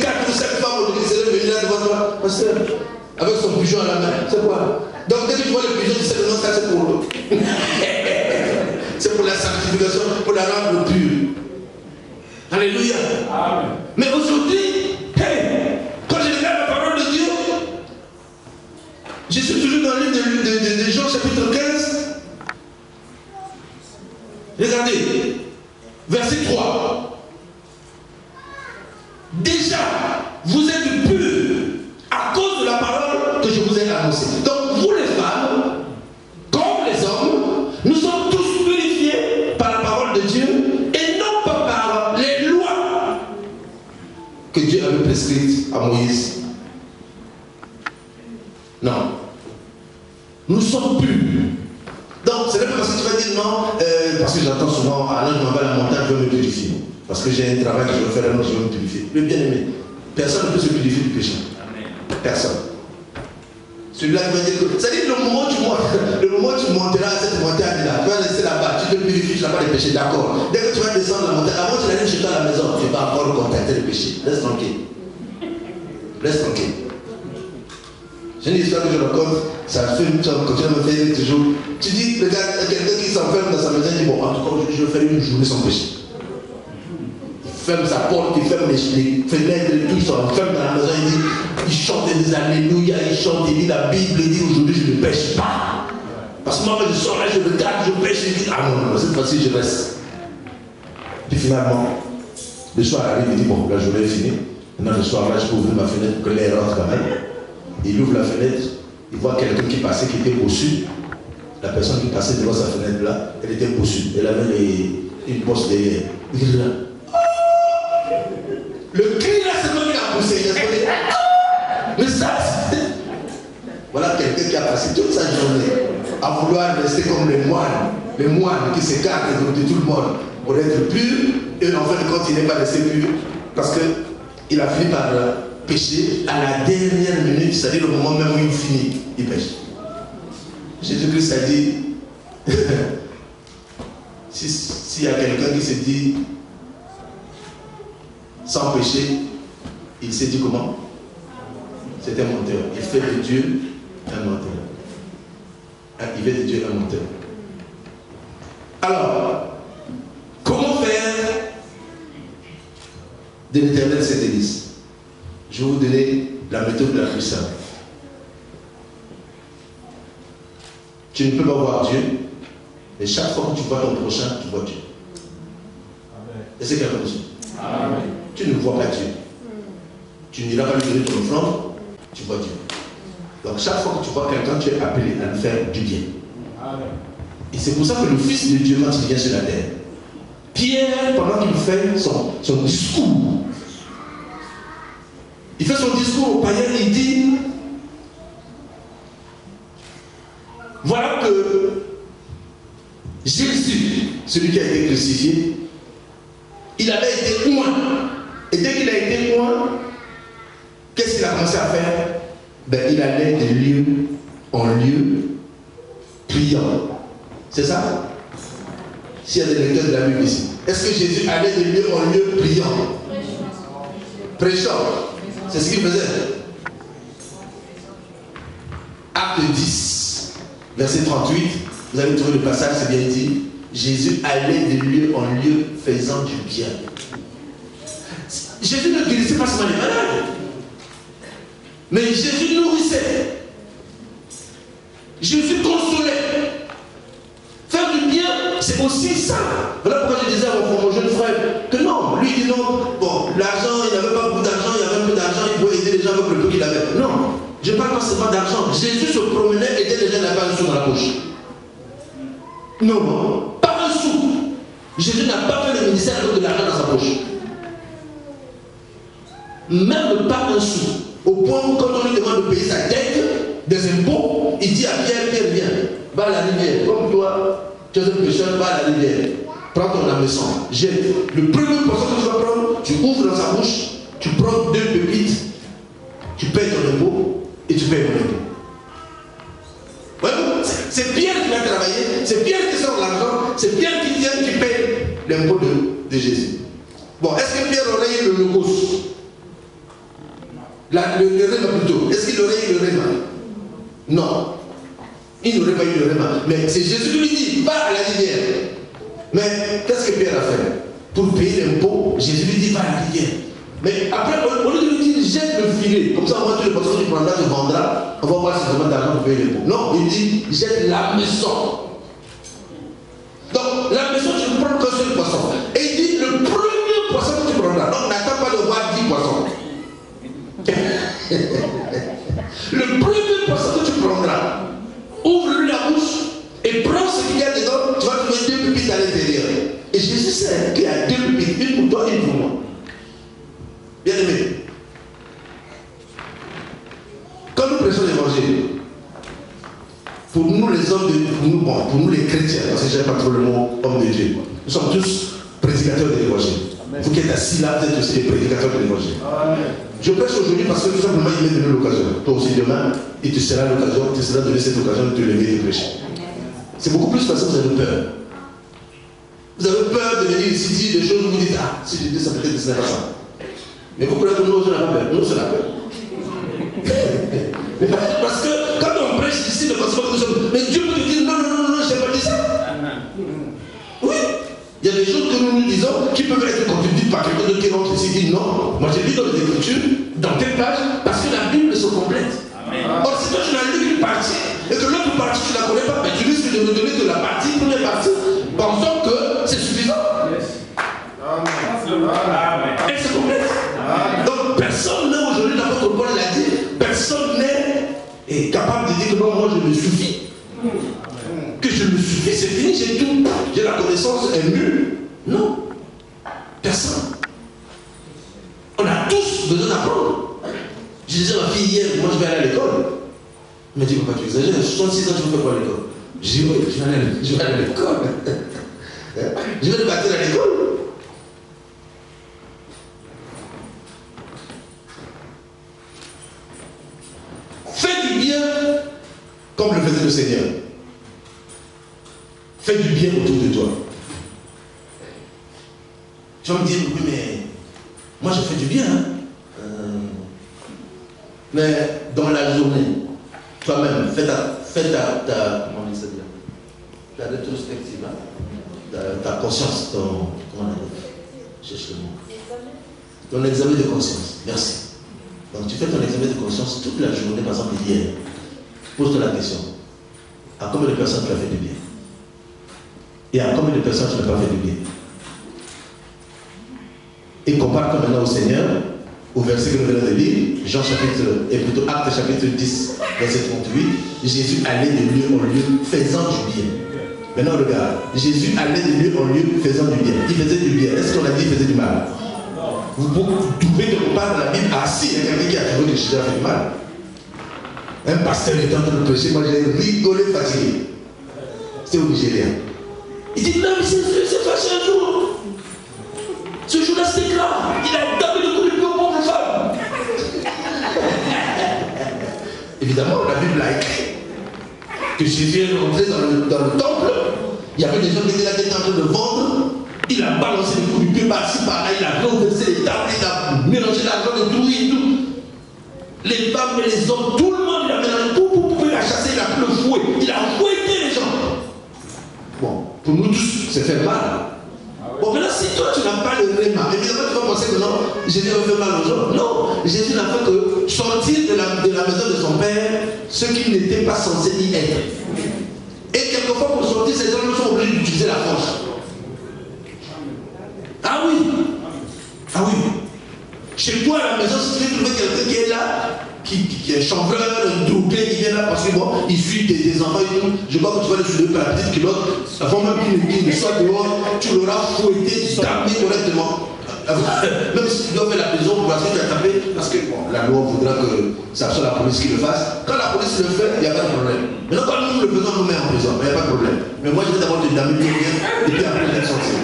4 ou 5 femmes aujourd'hui qui s'est venue là devant toi. Pasteur, avec son pigeon à la main. C'est quoi? Donc, dès que tu vois le pigeon, tu sais que non, ça c'est pour l'autre. C'est pour la sanctification, pour la rendre pure. Alléluia. Amen. Mais aujourd'hui, hey, quand je regarde la parole de Dieu, je suis toujours dans le livre de Jean, chapitre 15. Regardez. Verset 3. Déjà, vous êtes purs à cause de la parole que je vous ai annoncée. Donc, vous les femmes, comme les hommes, nous sommes tous purifiés par la parole de Dieu et non pas par les lois que Dieu avait prescrites à Moïse. Non. Nous sommes purs. Donc, ce n'est pas parce que tu vas dire non, parce que j'entends souvent, ah non, je m'en vais à la montagne, je vais me purifier. Parce que j'ai un travail que je vais faire, alors je vais me purifier. Le bien-aimé, personne ne peut se purifier du péché. Personne. Celui-là qui va dire que, c'est-à-dire le moment où tu monteras à cette montagne-là, tu vas rester là-bas, tu te purifies, tu n'as pas de péché, d'accord. Dès que tu vas descendre la montagne, avant tu n'arrives chez toi à la maison, tu vas encore contacter le péché. Laisse tranquille. Laisse tranquille. J'ai une histoire que je raconte, ça fait, ça continue à me faire toujours. Tu dis, regarde, quelqu'un qui s'enferme dans sa maison, il dit, bon, en tout cas, je vais faire une journée sans péché. Il ferme sa porte, il ferme les fenêtres, tout, il s'enferme dans la maison, il chante des alléluia, il chante, il lit la Bible, il dit, aujourd'hui, je ne pêche pas. Parce que moi, je sors là, je regarde, je pêche, il dit, ah non, cette fois-ci, je reste. Puis finalement, le soir arrive, il dit, bon, la journée est finie. Maintenant, le soir, là, je peux ouvrir ma fenêtre pour que l'air rentre quand même. Il ouvre la fenêtre, il voit quelqu'un qui passait, qui était bossu. La personne qui passait devant sa fenêtre là, elle était bossue. Elle avait une bosse derrière. Il dit là. Le cri là, c'est moi qui a poussé. Mais ça, c'est... Voilà quelqu'un qui a passé toute sa journée à vouloir rester comme les moines qui s'écartent de tout le monde pour être pur. Et en fait, quand il n'est pas resté pur, parce qu'il a fini par pécher à la dernière minute, c'est-à-dire le moment même où il finit, il pêche. Jésus-Christ a dit, s'il y a quelqu'un qui se dit sans péché, il s'est dit comment? C'est un menteur. Il fait de Dieu un menteur. Il fait de Dieu un menteur. Alors, comment faire de l'Éternel cette église? Je vais vous donner la méthode la plus simple. Tu ne peux pas voir Dieu, mais chaque fois que tu vois ton prochain, tu vois Dieu. Et c'est quelque chose. Tu ne vois pas Dieu. Tu n'iras pas lui donner ton offrande, tu vois Dieu. Donc chaque fois que tu vois quelqu'un, tu es appelé à lui faire du bien. Et c'est pour ça que le Fils de Dieu, quand il vient sur la terre, Pierre, pendant qu'il fait son discours, il fait son discours au païen, il dit, voilà que Jésus, celui qui a été crucifié, il avait été oint. Et dès qu'il a été oint, qu'est-ce qu'il a commencé à faire? Ben, il allait de lieu en lieu, priant. C'est ça? S'il y a des lecteurs de la Bible ici. Est-ce que Jésus allait de lieu en lieu priant? Prêchant. C'est ce qu'il faisait. Acte 10, verset 38. Vous avez trouvé le passage, c'est bien dit. Jésus allait de lieu en lieu faisant du bien. Jésus ne guérissait pas seulement les malades, mais Jésus nourrissait. Jésus consolait. Faire du bien, c'est aussi ça. Voilà pourquoi je disais à mon jeune frère que non, lui il dit non, bon, l'argent, il n'avait pas beaucoup d'argent, il avait un peu d'argent, il pouvait aider les gens avec le peu qu'il avait. Non, je ne parle pas seulement d'argent. Jésus se promenait, aidait les gens, il n'avait pas un sou dans la poche. Non, non, pas un sou. Jésus n'a pas fait le ministère avec de l'argent dans sa poche. Même pas un sou. Au point où quand on lui demande de payer sa dette des impôts, il dit à Pierre, Pierre, viens, va à la rivière. Comme toi, tu es un pécheur, va à la rivière. Prends ton hameçon, jette. Le premier poisson que tu vas prendre, tu ouvres dans sa bouche, tu prends 2 pépites, tu payes ton impôt et tu payes ton impôt. C'est Pierre qui va travailler, c'est Pierre qui sort l'argent, c'est Pierre qui vient qui paye l'impôt de Jésus. Bon, est-ce que Pierre aurait eu le logos? Le réma plutôt. Est-ce qu'il aurait eu le réma? Non. Il n'aurait pas eu le réma. Mais c'est Jésus qui lui dit, va à la rivière. Mais qu'est-ce que Pierre a fait? Pour payer l'impôt, Jésus lui dit, va à la rivière. Mais après, au lieu de lui dire, jette le filet. Comme ça, moi, tous les poissons que tu prendras, tu vendras. On va voir si tu as d'argent pour payer l'impôt. Non, il dit, jette la maison. Donc, la maison, tu ne prends qu'un seul poisson. Et il dit, le premier poisson que tu prendras. Donc, n'attends pas de voir 10 poissons. Le premier poisson que tu prendras, ouvre-lui la bouche et prends ce qu'il y a dedans, tu vas trouver 2 pépites à l'intérieur. Et Jésus sait qu'il y a 2 pépites, une pour toi, une pour moi. Bien aimé, quand nous prêchons l'évangile, pour nous les hommes pour nous les chrétiens, parce que je n'aime pas trop le mot homme de Dieu, nous sommes tous prédicateurs de l'évangile. Vous qui êtes assis là, vous êtes aussi des prédicateurs de l'évangile. Je prêche aujourd'hui parce que tout simplement il m'est donné l'occasion. Toi aussi demain, il te sera l'occasion, il te sera donné cette occasion de te lever et de prêcher. C'est beaucoup plus parce que vous avez peur. Vous avez peur de venir ici dire des choses où vous dites, ah, si je dis ça, peut-être que ce n'est pas ça. Mais vous croyez que nous, on n'a pas peur. Nous, on n'a peur. Parce que quand on prêche ici, ne pense pas que nous sommes. Mais Dieu peut te dire, non, non, non, non, je n'ai pas dit ça. Oui. Il y a des choses que nous disons qui peuvent être contredites par quelqu'un d'autre qui rentre ici et dit non. Moi, j'ai lu dans les Écritures, dans telle page, parce que la Bible se complète. Or, si toi, tu n'as lu qu'une partie, et que l'autre partie, tu ne la connais pas, ben, tu risques de me donner de la partie, première partie, pensant que c'est suffisant. Elle se complète. Donc, personne n'est aujourd'hui, l'apôtre Paul l'a dit, personne n'est capable de dire que non, moi, je me suffis. Que je me suffis, c'est fini, j'ai tout. J'ai la connaissance, elle mue. Non. Personne. On a tous besoin d'apprendre. Je disais à ma fille hier, moi je vais aller à l'école. Elle m'a dit, papa, tu exagères, 66 ans, tu veux faire quoi à l'école? J'ai dit, oui, je vais aller à l'école. Je vais le bâtir à l'école. Fais du bien comme le faisait le Seigneur. Fais du bien autour de toi. Tu vas me dire, oui, mais moi je fais du bien. Hein? Mais dans la journée, toi-même, fais ta comment on dit ça dire? Ta rétrospective, hein? ta conscience, comment on dit? Cherche le mot. Ton examen de conscience. Merci. Donc tu fais ton examen de conscience toute la journée, par exemple hier. Pose-toi la question. À combien de personnes tu as fait du bien? Et à combien de personnes tu n'as pas fait du bien? Et compare maintenant au Seigneur, au verset que nous venons de lire, Jean chapitre, et plutôt Acte chapitre 10, verset 38, Jésus allait de lieu en lieu faisant du bien. Maintenant regarde, Jésus allait de lieu en lieu faisant du bien. Il faisait du bien. Est-ce qu'on a dit qu'il faisait du mal? Vous trouvez quelque part dans la Bible, ah si, il y a quelqu'un qui a trouvé que Jésus a fait du mal. Un pasteur était en train de prêcher, moi j'ai rigolé fatigué. C'était au Nigeria. Il dit, non, mais c'est fâché un jour. Ce jour-là, c'était grave. Il a tapé le coup de pied aux pauvres femmes. Évidemment, la Bible a écrit que Jésus est rentré dans le temple. Il y avait des gens qui étaient en train de vendre. Il a balancé le coup du pied par-ci, par-là. Il a renversé les tables. Il a mélangé l'argent de tout et tout. Les femmes et les hommes, tout le monde, il a mélangé tout. Il a chassé, il a pris le fouet. Il a fouetté les gens. Bon, pour nous tous, c'est fait mal. Bon, maintenant, si toi tu n'as pas le réma, évidemment tu vas penser que non, Jésus a fait mal aux gens. Non, Jésus n'a fait que sortir de la maison de son père ceux qui n'étaient pas censés y être. Et quelquefois pour sortir, ces gens sont obligés d'utiliser la force. Ah oui. Ah oui. Chez toi à la maison, si tu veux trouver quelqu'un qui est là, qui est chanvreur, un doublé, qui vient là parce que bon, il suit des enfants et tout, je crois que tu vas le suivre par la petite culotte, avant même qu'il ne soit dehors, tu l'auras fouetté, tapé correctement. Même si tu dois faire la prison pour parce que tu as tapé, parce que bon, la loi voudra que ça soit la police qui le fasse. Quand la police le fait, il n'y a pas de problème. Maintenant, quand nous le faisons, nous met en prison, il n'y a pas de problème. Mais moi, je vais d'abord te damer bien, et puis après, je vais sortir.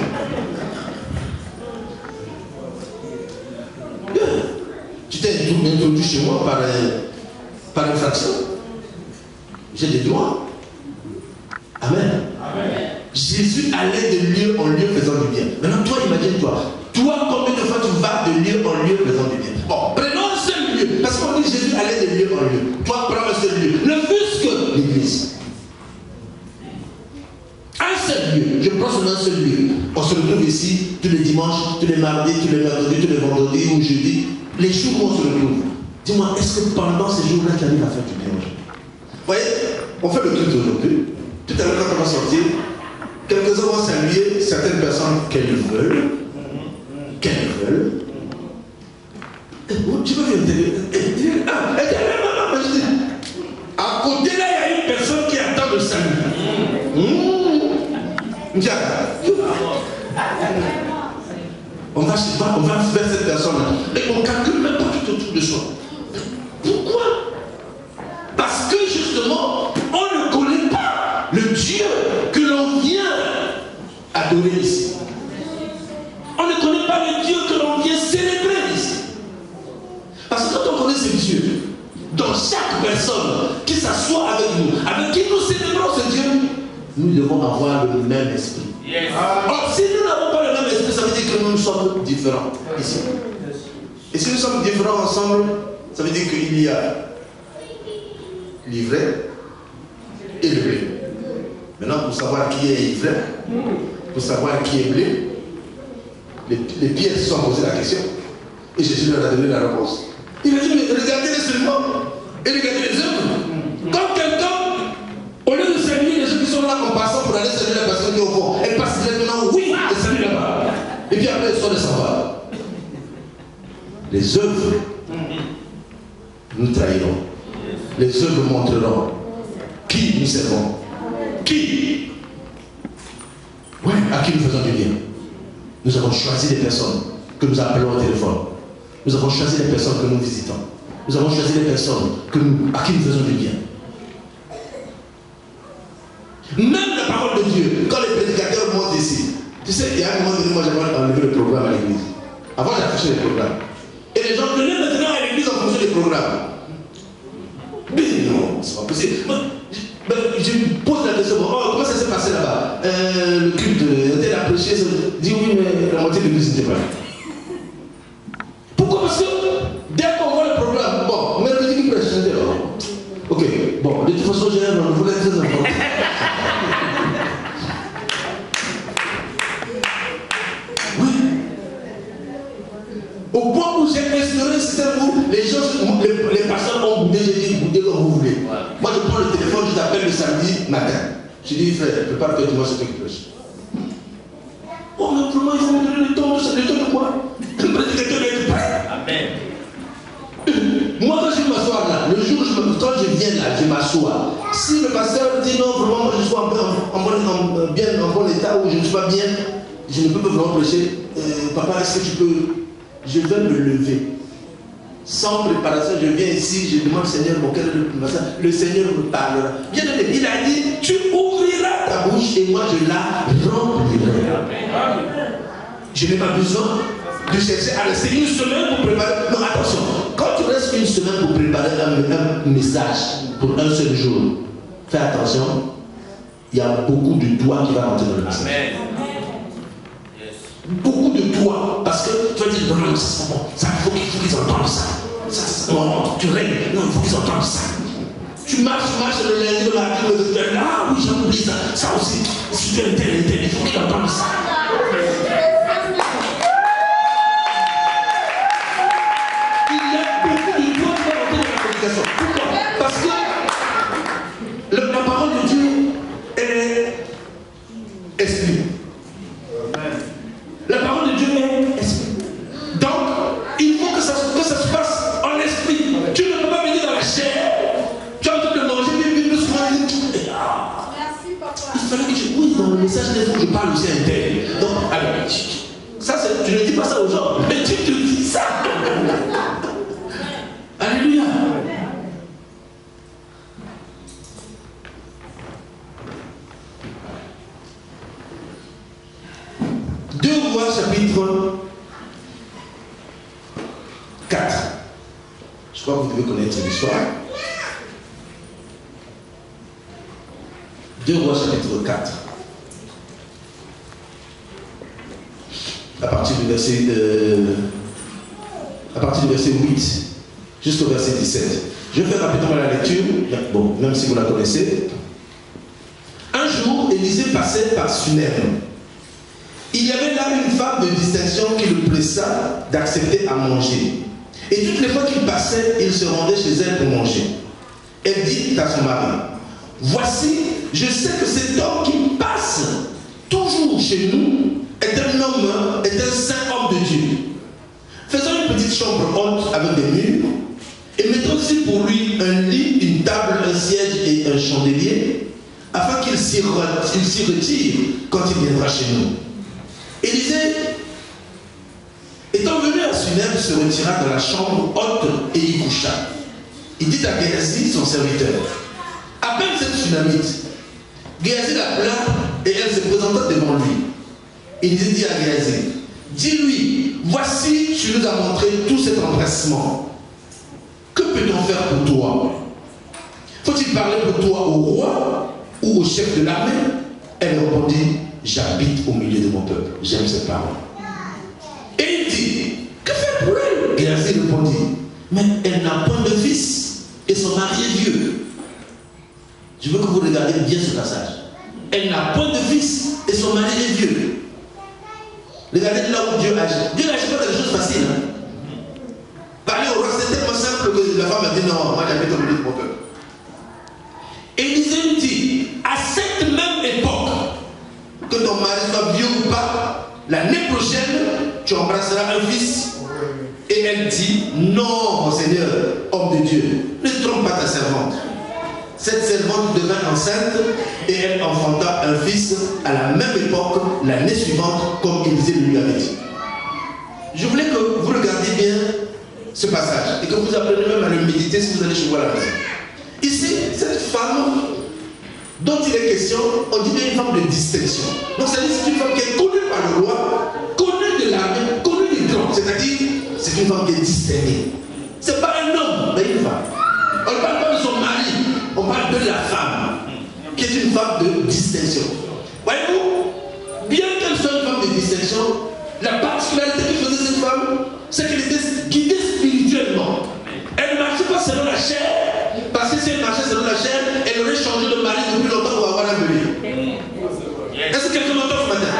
Tu t'es introduit chez moi par infraction. J'ai des droits. Amen. Amen. Jésus allait de lieu en lieu faisant du bien. Maintenant, toi, imagine-toi. Toi, combien de fois tu vas de lieu en lieu faisant du bien? Bon, prenons un seul lieu. Parce qu'on dit Jésus allait de lieu en lieu. Toi, prends un seul lieu. Ne fût-ce que l'église. Un seul lieu. Je prends seulement un seul lieu. On se retrouve ici tous les dimanches, tous les mardis, tous les mercredis, tous les vendredis ou jeudi. Les jours où on se retrouve. Dis-moi, est-ce que pendant ces jours-là, tu arrives à faire du bien aujourd'hui? Vous voyez, on fait le truc d'aujourd'hui. Tout à l'heure, quand on va sortir, quelques-uns vont saluer certaines personnes qu'elles veulent. Qu'elles veulent. Tu peux venir. À côté là, il y a une personne qui attend le salut. On va vers cette personne-là. Et on ne calcule même pas tout autour de soi. Pourquoi? Parce que justement, on ne connaît pas le Dieu que l'on vient adorer ici. On ne connaît pas le Dieu que l'on vient célébrer ici. Parce que quand on connaît ce Dieu, dans chaque personne qui s'assoit avec nous, avec qui nous célébrons ce Dieu, nous devons avoir le même esprit. Yes. Or, si nous n'avons pas le même esprit, ça veut dire que nous sommes différents ici. Et si nous sommes différents ensemble, ça veut dire qu'il y a l'ivraie et le blé. Maintenant, pour savoir qui est ivraie, pour savoir qui est blé, les pierres se sont posé la question. Et Jésus leur a donné la réponse. Il a dit, mais regardez les seulement et regardez les œuvres. Quand quelqu'un, au lieu de saluer les gens qui sont là en passant pour aller saluer la personne qui est au fond, elle passe directement, oui, elle salue là-bas. Et puis après, elle sort de sa part. Les œuvres nous trahiront. Les œuvres montreront qui nous servons. Qui? Oui, à qui nous faisons du bien. Nous avons choisi des personnes que nous appelons au téléphone. Nous avons choisi les personnes que nous visitons. Nous avons choisi les personnes à qui nous faisons du bien. Même la parole de Dieu, quand les prédicateurs montent ici, tu sais, il y a un moment donné, moi j'avais enlevé le programme à l'église. Avant j'affichais les programmes. Et les gens venaient maintenant à l'église en fonction des programmes. Mais non, c'est pas possible. Je me pose la question, comment ça s'est passé là-bas? Le culte, elle a prêché, dit oui, mais la moitié de l'église n'était pas là. Pourquoi? Parce que dès qu'on voit le programme, bon, mercredi qui prêche, ok, bon, de toute façon, j'ai un rendez-vous très important. Oui. Au point où j'ai instauré un système où les gens, les pasteurs ont boudé, j'ai dit boudez comme vous voulez. Ouais. Moi, je prends le téléphone, je t'appelle le samedi matin. Je dis, frère, prépare-toi, dis-moi ce que tu prêches. Oh, mais vraiment, il faut me donner le temps de quoi? Le prédicateur est prêt. Amen. Moi, quand je m'assois là, le jour où quand je viens là, je m'assois. Si le pasteur dit non, vraiment, moi je suis en bon état ou je ne suis pas bien, je ne peux pas vraiment prêcher. Papa, est-ce que tu peux? Je vais me lever. Sans préparation, je viens ici, je demande au Seigneur, bon, quel est le Seigneur me parlera. Bien aimé, il a dit, tu ouvriras ta ta bouche et moi je la remplirai. Je n'ai pas besoin de chercher à rester une semaine pour préparer. Non, attention, quand tu restes une semaine pour préparer un message pour un seul jour, fais attention, il y a beaucoup de toi qui va rentrer dans le message. Amen. Beaucoup de toi, parce que tu vas dire non, ça c'est bon, ça, il faut qu'ils entendent ça. Non, tu règles, non, il faut qu'ils entendent ça. Tu marches le lundi de la vie, ah oui, j'ai oublié ça, ça aussi, si tu es tel, il faut qu'ils entendent ça. Il y a beaucoup de toi qui vont rentrer dans la communication. Pourquoi? Parce que la parole de Dieu est esprit. La parole de Dieu est esprit. Donc, il faut que ça se passe en esprit. Tu ne peux pas venir dans la chair. Tu as en train de manger, puis souvent, merci, papa. Il fallait que je... Oui, dans le message, il faut que je parle aussi à un tel. Donc, alors, ça, tu ne dis pas ça aux gens, mais tu te dis ça. Alléluia. Deux Rois chapitre 4. Je crois que vous devez connaître l'histoire. 2 Rois chapitre 4. À partir du verset 8 jusqu'au verset 17. Je vais faire rapidement la lecture, bon, même si vous la connaissez. Un jour, Élisée passait par Sunem. Il y avait là une femme de distinction qui le pressa d'accepter à manger. Et toutes les fois qu'il passait, il se rendait chez elle pour manger. Elle dit à son mari, voici, je sais que cet homme qui passe toujours chez nous est un saint homme de Dieu. Faisons une petite chambre haute avec des murs et mettons aussi pour lui un lit, une table, un siège et un chandelier afin qu'il s'y retire quand il viendra chez nous. Élisée, étant venu à Sunem, se retira dans la chambre haute et y coucha. Il dit à Géhazi, son serviteur, appelle cette Sunamite. Géhazi l'appela et elle se présenta devant lui. Il dit à Géhazi, dis-lui, voici, tu nous as montré tout cet empressement. Que peut-on faire pour toi? Faut-il parler pour toi au roi ou au chef de l'armée? Elle répondit, j'habite au milieu de mon peuple. J'aime ces paroles. Et il dit, que faire pour elle? Géhazi répondit, mais elle n'a point de fils et son mari est vieux. Je veux que vous regardiez bien ce passage. Elle n'a point de fils et son mari est vieux. Regardez là où Dieu agit. Dieu n'agit pas dans des choses faciles. Hein? Parler au roi, c'est tellement simple que la femme a dit non, moi j'habite au milieu de mon peuple. Élisée dit, à cette même époque, que ton mari soit vieux ou pas, l'année prochaine, tu embrasseras un fils. Et elle dit, non, mon Seigneur, homme de Dieu, ne trompe pas ta servante. Cette servante devint enceinte et elle enfanta un fils à la même époque, l'année suivante, comme Élisée lui avait dit. Je voulais que vous regardiez bien ce passage et que vous appreniez même à le méditer si vous allez chez vous à la maison. Ici, cette femme dont il est question, on dit bien une femme de distinction. Donc c'est une femme qui est connue par le roi, connue de l'armée, connue du grand. C'est-à-dire, c'est une femme qui est distinguée. Ce n'est pas un homme, mais une femme. On ne parle pas de son mari, on parle de la femme, qui est une femme de distinction. Voyez-vous, bien qu'elle soit une femme de distinction, la particularité que faisait cette femme, c'est qu'elle était guidée spirituellement. Elle ne marchait pas selon la chair, parce que si elle marchait selon la chair, elle aurait changé de mari depuis longtemps pour avoir un bébé. Est-ce que quelqu'un m'entend ce matin?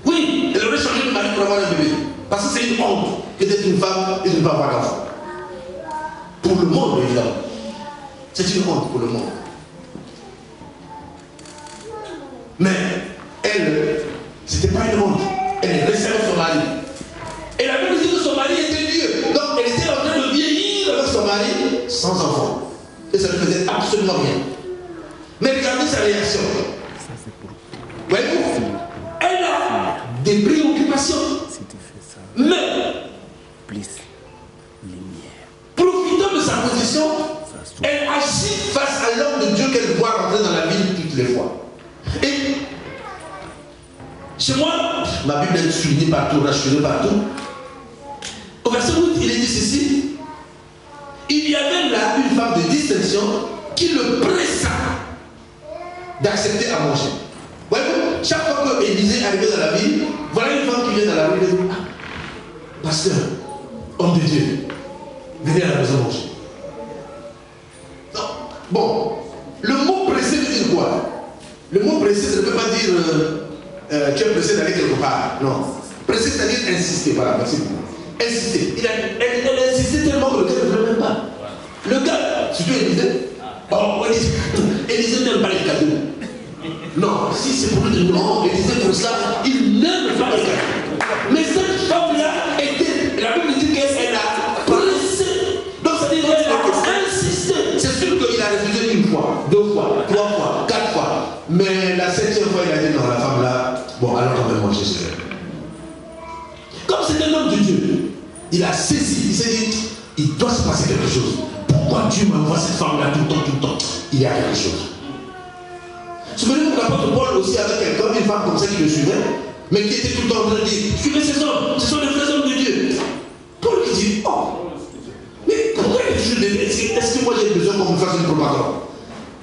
Oui, elle aurait changé de mari pour avoir un bébé. Parce que c'est une honte que d'être une femme et de ne pas avoir d'enfant. Pour le monde, évidemment. C'est une honte pour le monde. Mais elle, c'était pas une honte. Elle restait avec son mari. Et la Bible dit que son mari était vieux. Donc elle était en train de vieillir avec son mari sans enfant. Et ça ne faisait absolument rien. Mais regardez sa réaction. Voyez-vous, elle a des préoccupations. Mais, profitant de sa position, elle agit face à l'homme de Dieu qu'elle voit rentrer dans la ville toutes les fois. Et chez moi, ma Bible est soulignée partout, rachetée partout. Au verset 8, il est dit ceci. Il y avait là une femme de distinction qui le pressa d'accepter à manger. Voyez-vous, chaque fois que Élisée arrivait dans la ville, voilà une femme qui vient dans la rue et dit, ah, pasteur, homme de Dieu, venez à la maison manger. Non. Bon, le mot pressé veut dire quoi? Le mot pressé, ça ne veut pas dire tu es pressé d'aller quelque part. Non. Pressé, c'est-à-dire insister. Voilà, merci beaucoup. Insister. Elle insistait tellement que le gars ne voulait même pas. Le gars, surtout Élisée, Élisée n'aime pas les cadeaux. Non, si c'est pour lui, non, Élisée pour ça, il n'aime pas les cadeaux. Mais cette femme-là était, la Bible dit qu'elle a pressé. Donc ça veut dire qu'elle a insisté. C'est sûr qu'il a refusé une fois, 2 fois, 3 fois, 4 fois. Mais la 7e fois, il a dit non, la femme là, bon, allons quand même manger chez elle. Comme c'est un homme de Dieu, il a saisi, il s'est dit, il doit se passer quelque chose. Pourquoi Dieu m'envoie cette femme-là tout le temps? Il y a quelque chose. Souvenez-vous que l'apôtre Paul aussi avait quelqu'un, une femme comme ça qui le suivait, mais qui était tout le temps en train de dire, suivez ces hommes, ce sont les vrais hommes de Dieu. Paul qui dit, oh, mais pourquoi est-ce que moi j'ai besoin qu'on me fasse une propagande?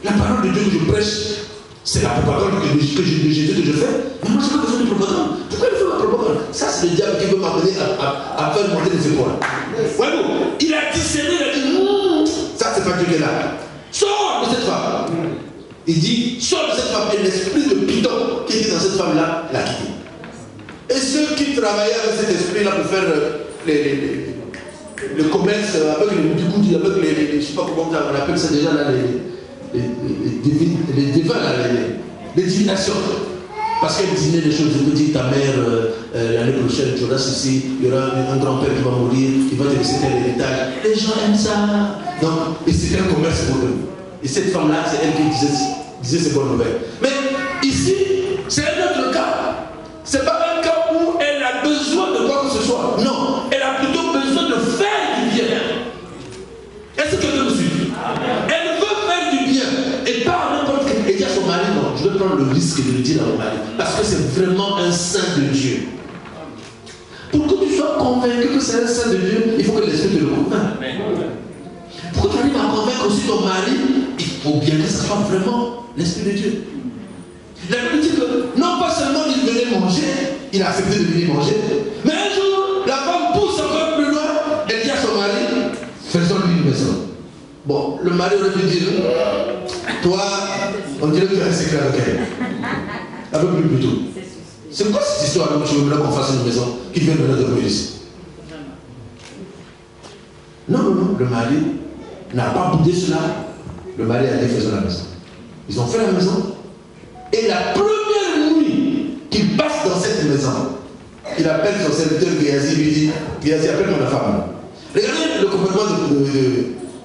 La parole de Dieu que je prêche, c'est la propagande de Jésus que je fais, mais moi je n'ai pas besoin de propagande. Pourquoi il fait ma propagande? Ça c'est le diable qui veut m'amener à faire monter les épaules. Voyez-vous, il a discerné, il a dit, ça c'est pas Dieu qui est là. Sors de cette femme. Il dit, sors de cette femme. Et l'esprit de Python qui était dans cette femme-là l'a quitté. Et ceux qui travaillaient avec cet esprit-là pour faire le commerce avec les, je ne sais pas comment on appelle ça déjà là, les devins, les divinations. Parce qu'elle divinait les choses. Je peux dire, ta mère, l'année prochaine, tu auras ceci, il y aura un grand-père qui va mourir, il va te laisser tel héritage. Les gens aiment ça. Donc, et c'était un commerce pour eux. Et cette femme-là, c'est elle qui disait ces bonnes nouvelles. Mais ici, c'est un autre cas. Ce n'est pas un cas où elle a besoin de quoi que ce soit. Non, elle a plutôt besoin de faire du bien. Est-ce que quelqu'un me suit? Elle veut faire du bien. Et pas n'importe quel. Et dit à son mari, non, je vais prendre le risque de le dire à mon mari. Parce que c'est vraiment un saint de Dieu. Pour que tu sois convaincu que c'est un saint de Dieu, il faut que l'esprit te le convainque. Pour que tu arrives à convaincre aussi ton mari, il faut bien que ce soit vraiment l'esprit de Dieu. La Bible dit que non pas seulement il venait manger, il a accepté de venir manger, mais un jour, la femme pousse encore plus loin, elle dit à son mari, faisons-lui une maison. Bon, le mari aurait pu dire, toi, on dirait que tu as un secret avec elle. Un peu plus plutôt. C'est quoi cette histoire où tu veux qu'on fasse une maison qui vient de dormir ici? Non, le mari n'a pas boudé cela. Le mari a dit faisons la maison. Ils ont fait la maison. Et la première nuit qu'il passe dans cette maison, il appelle son serviteur Géasi, lui dit, Géasi, appelle-moi la femme. Regardez le comportement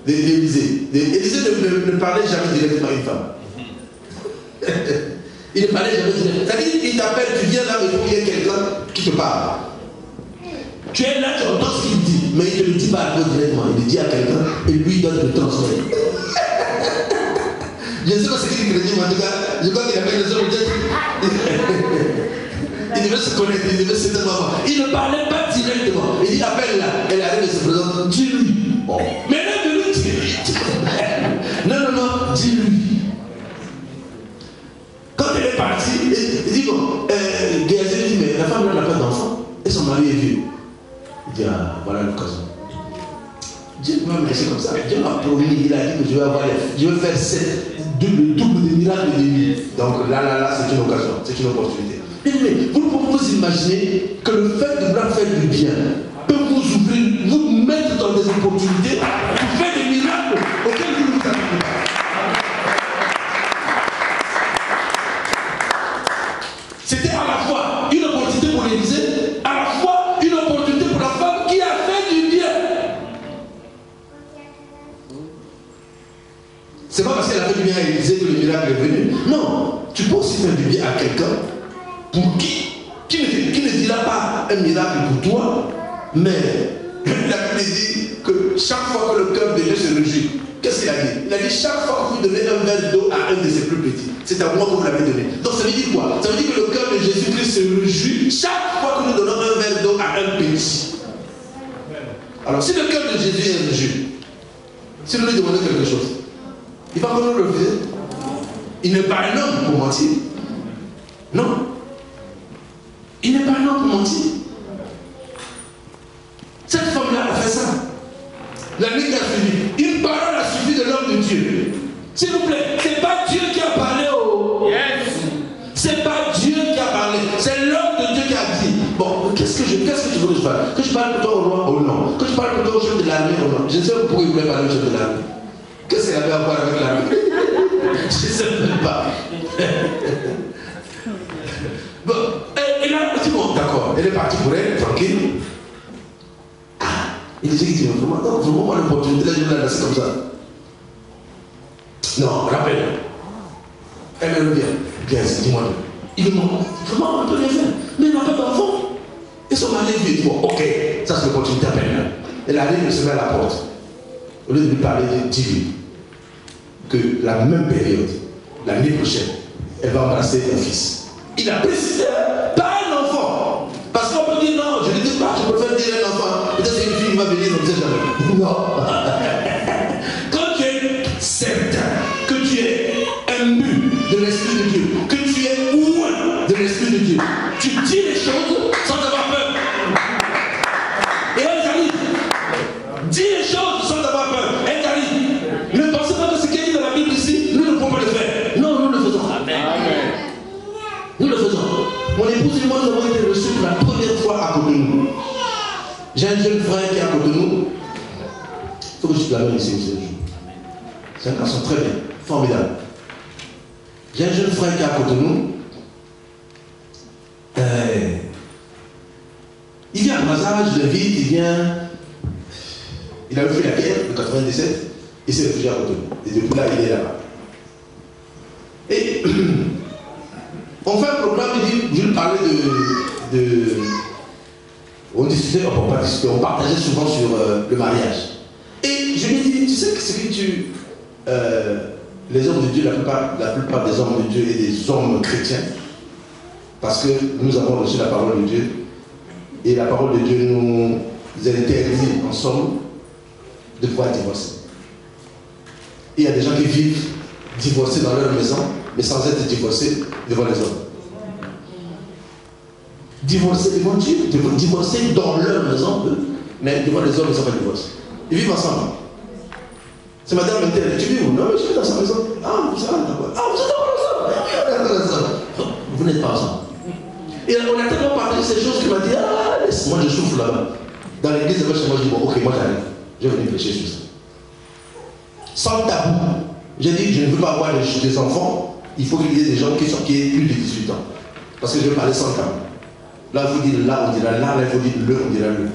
d'Élisée. Élisée ne parlait jamais directement à une femme. Il ne parlait jamais directement. C'est-à-dire, il t'appelle, tu viens là, mais il faut qu'il y ait quelqu'un qui te parle. Tu es là, tu entends ce qu'il dit, mais il ne te le dit pas à toi directement. Il le dit à quelqu'un et lui il donne le transfert. Je ne sais pas ce qu'il dit, mais en tout cas, je crois qu'il appelle les hommes peut-être. Il devait se connaître, il devait se voir. Il ne parlait pas directement. Il dit appelle là, elle arrive et se présente, dis-lui. Oh. Mais là, de lui, dis-lui. Non, dis-lui. Quand elle est partie, il dit bon, Géasi dit mais la femme là n'a pas d'enfant et son mari est vieux. Il dit ah, voilà l'occasion. Dieu ne va me laisser comme ça. Dieu m'a promis, il a dit que je vais faire le double des miracles de lui. Donc là, c'est une occasion, c'est une opportunité. Mais vous ne pouvez vous imaginer que le fait de vouloir faire du bien peut vous ouvrir, vous mettre dans des opportunités pour faire des miracles auxquels vous ne vous attendez pas. C'était à la fois une opportunité pour l'Église, à la fois une opportunité pour la femme qui a fait du bien. C'est pas parce qu'elle a fait du bien à l'Église que le miracle est venu. Non, tu peux aussi faire du bien à quelqu'un pour qui ne dira pas un miracle pour toi, mais la Bible dit que chaque fois que le cœur de Dieu se réjouit, qu'est-ce qu'il a dit? Il a dit chaque fois que vous donnez un verre d'eau à un de ses plus petits, c'est à moi que vous l'avez donné. Donc ça veut dire quoi? Ça veut dire que le cœur de Jésus-Christ se réjouit chaque fois que nous donnons un verre d'eau à un petit. Alors si le cœur de Jésus est réjoui, si nous lui demandons quelque chose, il va pas nous le refuser. Il n'est pas un homme pour mentir. Non. Il n'est pas un homme pour mentir. Cette femme-là a fait ça. La nuit qui a suivi, une parole a suffi de l'homme de Dieu. S'il vous plaît, c'est pas Dieu qui a parlé au... Yes. C'est pas Dieu qui a parlé, c'est l'homme de Dieu qui a dit. Bon, qu'est-ce que tu veux que je parle? Que je parle plutôt au roi ou non? Que je parle plutôt au chef de l'armée ou non? Je ne sais pas pourquoi il voulait parler au chef de l'armée. Qu'est-ce qu'il avait à voir avec l'armée? Je ne sais même pas. Bon, et là, elle dit bon, d'accord, elle est partie pour elle, tranquille. Ah, il disait qu'il dit vraiment, non, vraiment, l'opportunité, là, je vais la laisser comme ça. Non, rappelle. Elle me revient. Bien, dis-moi. Il me demande, vraiment, on peut rien faire. Mais il n'a pas d'enfant. Et son mari lui dit, bon, ok, ça c'est l'opportunité à peine. Elle arrive, elle se met à la porte. Au lieu de lui parler, dis-lui que la même période, l'année prochaine, elle va embrasser un fils. Il a précisé, pas un enfant. Parce qu'on peut dire non, je ne dis pas, je préfère dire un enfant. Peut-être c'est une fille qui va venir, on ne sait jamais. Non. Quand tu es certain que tu es imbu de l'Esprit de Dieu, que tu es loin de l'Esprit de Dieu, tu dis les choses sans avoir peur. Et elle t'arrive. Dis les choses sans avoir peur. Elle t'arrive. Ne pensez pas que ce qui est dit dans la Bible ici, nous ne pouvons pas le faire. Non, nous le faisons. Amen. Nous le faisons. Mon épouse et moi, nous avons été reçus pour la première fois à côté de nous. J'ai un jeune frère qui est à côté de nous. Il faut que je te l'amène ici ce jour. C'est un garçon très bien, formidable. J'ai un jeune frère qui est à côté de nous. Il vient à Brazza, je l'invite, il vient. Il a fait la guerre de 97, il s'est réfugié à côté de nous. Et depuis là, il est là-bas. Et on fait un programme, il dit, je lui parlais de on discutait, on pas discuter, on partageait souvent sur le mariage. Et je lui ai dit, tu sais que ce que tu... les hommes de Dieu, la plupart des hommes de Dieu et des hommes chrétiens, parce que nous avons reçu la parole de Dieu, et la parole de Dieu nous interdit en somme de pouvoir divorcer. Et il y a des gens qui vivent divorcés dans leur maison, mais sans être divorcés devant les hommes. Divorcés devant Dieu, divorcés dans leur maison, mais devant les hommes, ils ne sont pas divorcés. Ils vivent ensemble. Ce matin, on me dit, tu vis où? Non, mais je suis dans sa maison. Ah, vous êtes d'accord. Ah, vous êtes d'accord ensemble. Vous n'êtes pas ensemble. Et on a tellement partagé ces choses qu'il m'a dit, ah, laisse-moi, je souffle là-bas. Dans l'église, moi, je dis, bon, ok, moi j'arrive. Je vais venir prêcher sur ça. Sans tabou. J'ai dit, je ne veux pas avoir des enfants. Il faut qu'il y ait des gens qui aient plus de 18 ans. Parce que je vais parler sans tabou. Là, il faut dire là, on dira là, il faut dire le, on dira le.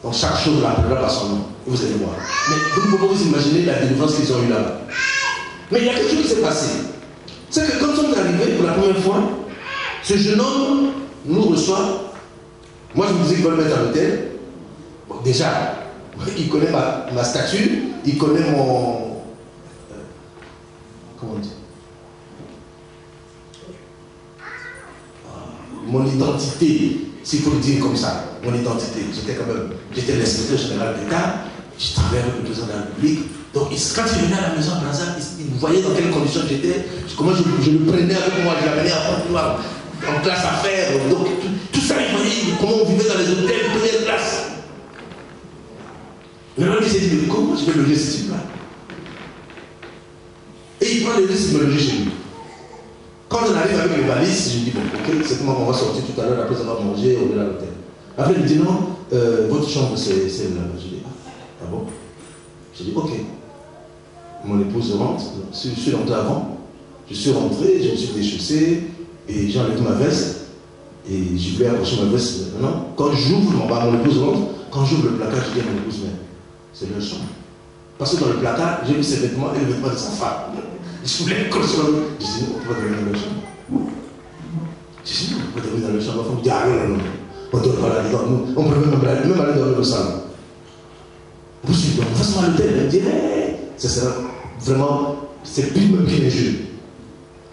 Donc chaque chose l'appellera par son nom. Et vous allez voir. Mais vous ne pouvez pas vous imaginer la délivrance qu'ils ont eue là. Mais il y a quelque chose qui s'est passé. C'est que quand nous sommes arrivés pour la première fois, ce jeune homme nous reçoit. Moi, je me disais qu'il va le mettre à l'hôtel. Bon, déjà, il connaît ma stature, il connaît mon... comment on dit? Mon identité, s'il faut le dire comme ça, mon identité. J'étais l'inspecteur général d'État, je travaillais avec le président de la République. Donc quand il venait à la maison à Brazza, il voyait dans quelles conditions j'étais, comment je le prenais avec moi, je l'amenais en classe à faire. Donc tout ça, il voyait comment on vivait dans les hôtels, première classe. Maintenant, il s'est dit, mais comment je vais loger ce type-là? Et il prend les risques de me loger chez lui. Quand on arrive avec les valises, je dis, bon, ok, c'est comment on va sortir tout à l'heure, après avoir mangé, on est à l'hôtel. Après, il me dit, non, votre chambre, c'est là. Je dis, ah bon? Je dis, ok. Mon épouse rentre, je suis rentré avant, je suis rentré, je me suis déchaussé, et j'ai enlevé ma veste, et je voulais accrocher ma veste maintenant. Quand j'ouvre, mon épouse rentre, quand j'ouvre le placard, je dis à mon épouse, mais c'est leur chambre. Parce que dans le placard, j'ai vu ses vêtements et le vêtement de sa femme. Je voulais accrocher ma veste. Je dis, non, on va dormir dans leur chambre. Je dis, non, on va dormir dans leur chambre. Ma femme me dit, ah non, non, non, on ne dort pas là-dedans. On peut même aller dormir au salon. Je suis donc, fasse-moi à l'hôtel. Elle me dit, hey, ce sera vraiment, c'est pire qu'un jeu.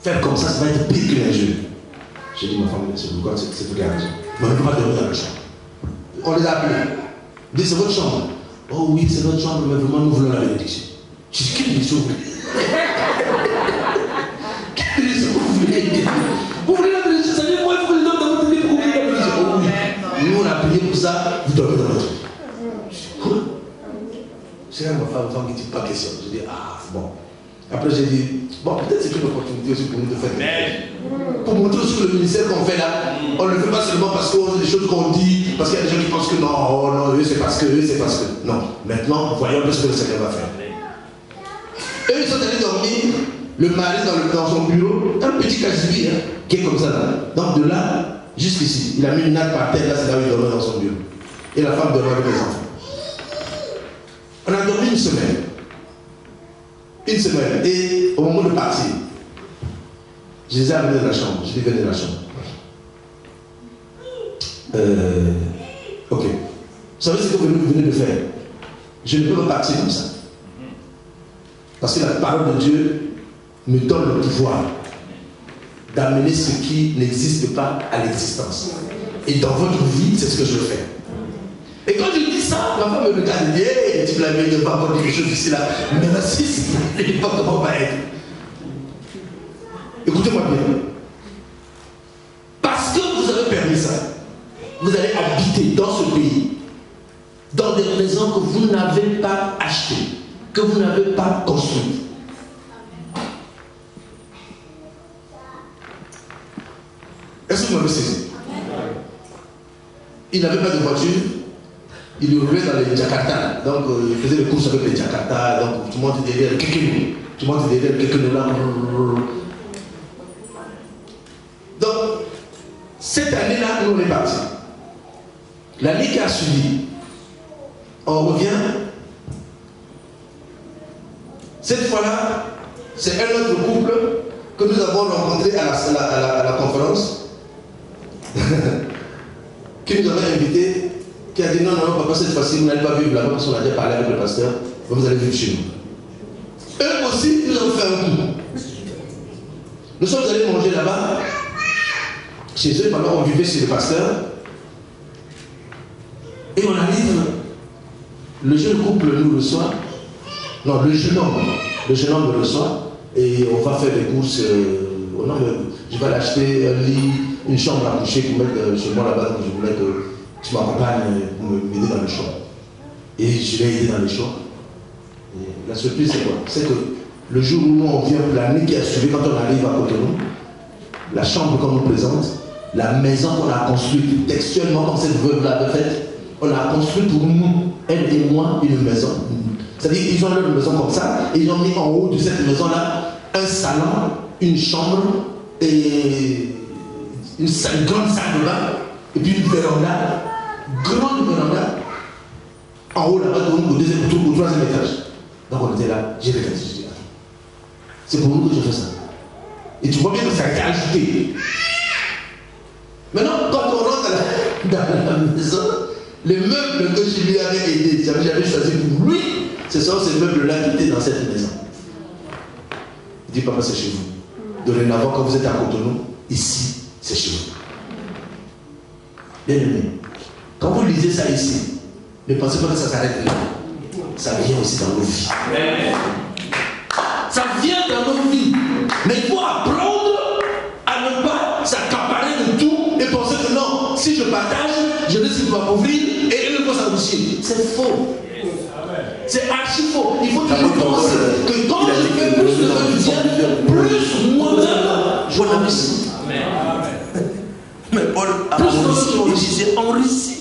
Faire comme ça va être pire qu'un jeu. J'ai dit, ma femme, c'est pourquoi c'est pour garder. Mais on ne peut pas dormir dans la chambre. On les a appelés. Ils disent, c'est votre chambre. Oh oui, c'est notre chambre, mais vraiment, nous voulons la bénédiction. Je dis, quelle bénédiction vous voulez? Quelle bénédiction vous voulez? Vous voulez la bénédiction? Ça veut dire, moi, il faut que les hommes dans votre vie pour ouvrir la bénédiction. Oh oui. Nous, on a prié pour ça, vous dormez dans votre vie. Quoi? C'est là ma femme qui dit pas question. Je dis, ah, bon. Après, j'ai dit, bon, peut-être c'est une opportunité aussi pour nous de faire. Pour montrer aussi que le ministère qu'on fait là, on ne le fait pas seulement parce que des choses qu'on dit, parce qu'il y a des gens qui pensent que non, oh non, eux c'est parce que, eux c'est parce que. Non. Maintenant, voyons un peu ce que le Seigneur va faire. Eux, ils sont allés dormir, le mari dans son bureau, un petit casimir hein, qui est comme ça là. Donc de là, jusqu'ici, il a mis une natte par terre, là c'est là où il dormait dans son bureau. Et la femme dormait avec les enfants. On a dormi une semaine. Une semaine. Et au moment de partir, je les ai amenés dans la chambre. Je les ai venus dans la chambre. Ok. Vous savez ce que vous venez de faire? Je ne peux pas partir comme ça. Parce que la parole de Dieu me donne le pouvoir d'amener ce qui n'existe pas à l'existence. Et dans votre vie, c'est ce que je fais. Et quand je dis ça, ma femme me regarde et dit, hey, tu l'as mis de pas avoir quelque chose ici là. Mais là, si, je ne sais pas comment va être. Écoutez-moi bien. Parce que vous avez permis ça, vous allez habiter dans ce pays, dans des maisons que vous n'avez pas achetées, que vous n'avez pas construites. Est-ce que vous m'avez saisi? Il n'avait pas de voiture. Il roulait dans les Jakarta, donc il faisait des courses avec les Jakarta, donc tout le monde était derrière quelqu'un, tout le monde était derrière quelqu'un là. Donc, cette année-là, nous on est partis. L'année qui a suivi, on revient. Cette fois-là, c'est un autre couple que nous avons rencontré à la conférence, qui nous avait invités. Qui a dit non, non, papa, cette fois-ci, vous n'allez pas vivre là-bas parce qu'on a déjà parlé avec le pasteur, vous allez vivre chez nous. Eux aussi, ils ont fait un coup. Nous sommes allés manger là-bas, chez eux, pendant qu'on vivait chez le pasteur. Et on arrive, le jeune couple nous reçoit, non, le jeune homme me reçoit, et on va faire des courses. Non, je vais l'acheter un lit, une chambre à coucher pour mettre chez moi là-bas, donc je voulais que tu m'accompagnes pour m'aider dans le champ. Et je l'ai aidé dans le champ. Et la surprise, c'est quoi? C'est que le jour où nous on vient, l'année qui a suivi, quand on arrive à Cotonou, la chambre qu'on nous présente, la maison qu'on a construite textuellement, comme cette veuve l'avait faite, on a construit pour nous, elle et moi, une maison. C'est-à-dire qu'ils ont leur maison comme ça, et ils ont mis en haut de cette maison-là un salon, une chambre, et une grande salle de bain, et puis une véranda. Grande véranda, en haut là-bas, au deuxième, au troisième étage. Donc on était là, j'ai regardé, je dis, c'est pour nous que je fais ça. Et tu vois bien que ça a été ajouté. Maintenant, quand on rentre dans la maison, les meubles que je lui avais aidé, j'avais choisi pour lui, ce sont ces meubles-là qui étaient dans cette maison. Il dit, papa, c'est chez vous. Dorénavant, quand vous êtes à Cotonou, ici, c'est chez vous. Bien aimé. Quand vous lisez ça ici, ne pensez pas que ça s'arrête là. Ça vient aussi dans nos vies. Ça vient dans nos vies. Mais il faut apprendre à ne pas s'accaparer de tout et penser que non, si je partage, je risque de m'appauvrir et eux vont s'enrichir. C'est faux. C'est archi faux. Il faut toujours penser que quand je fais plus de bien, plus moi-même, je m'enrichis. Mais Paul a il disait enrichi.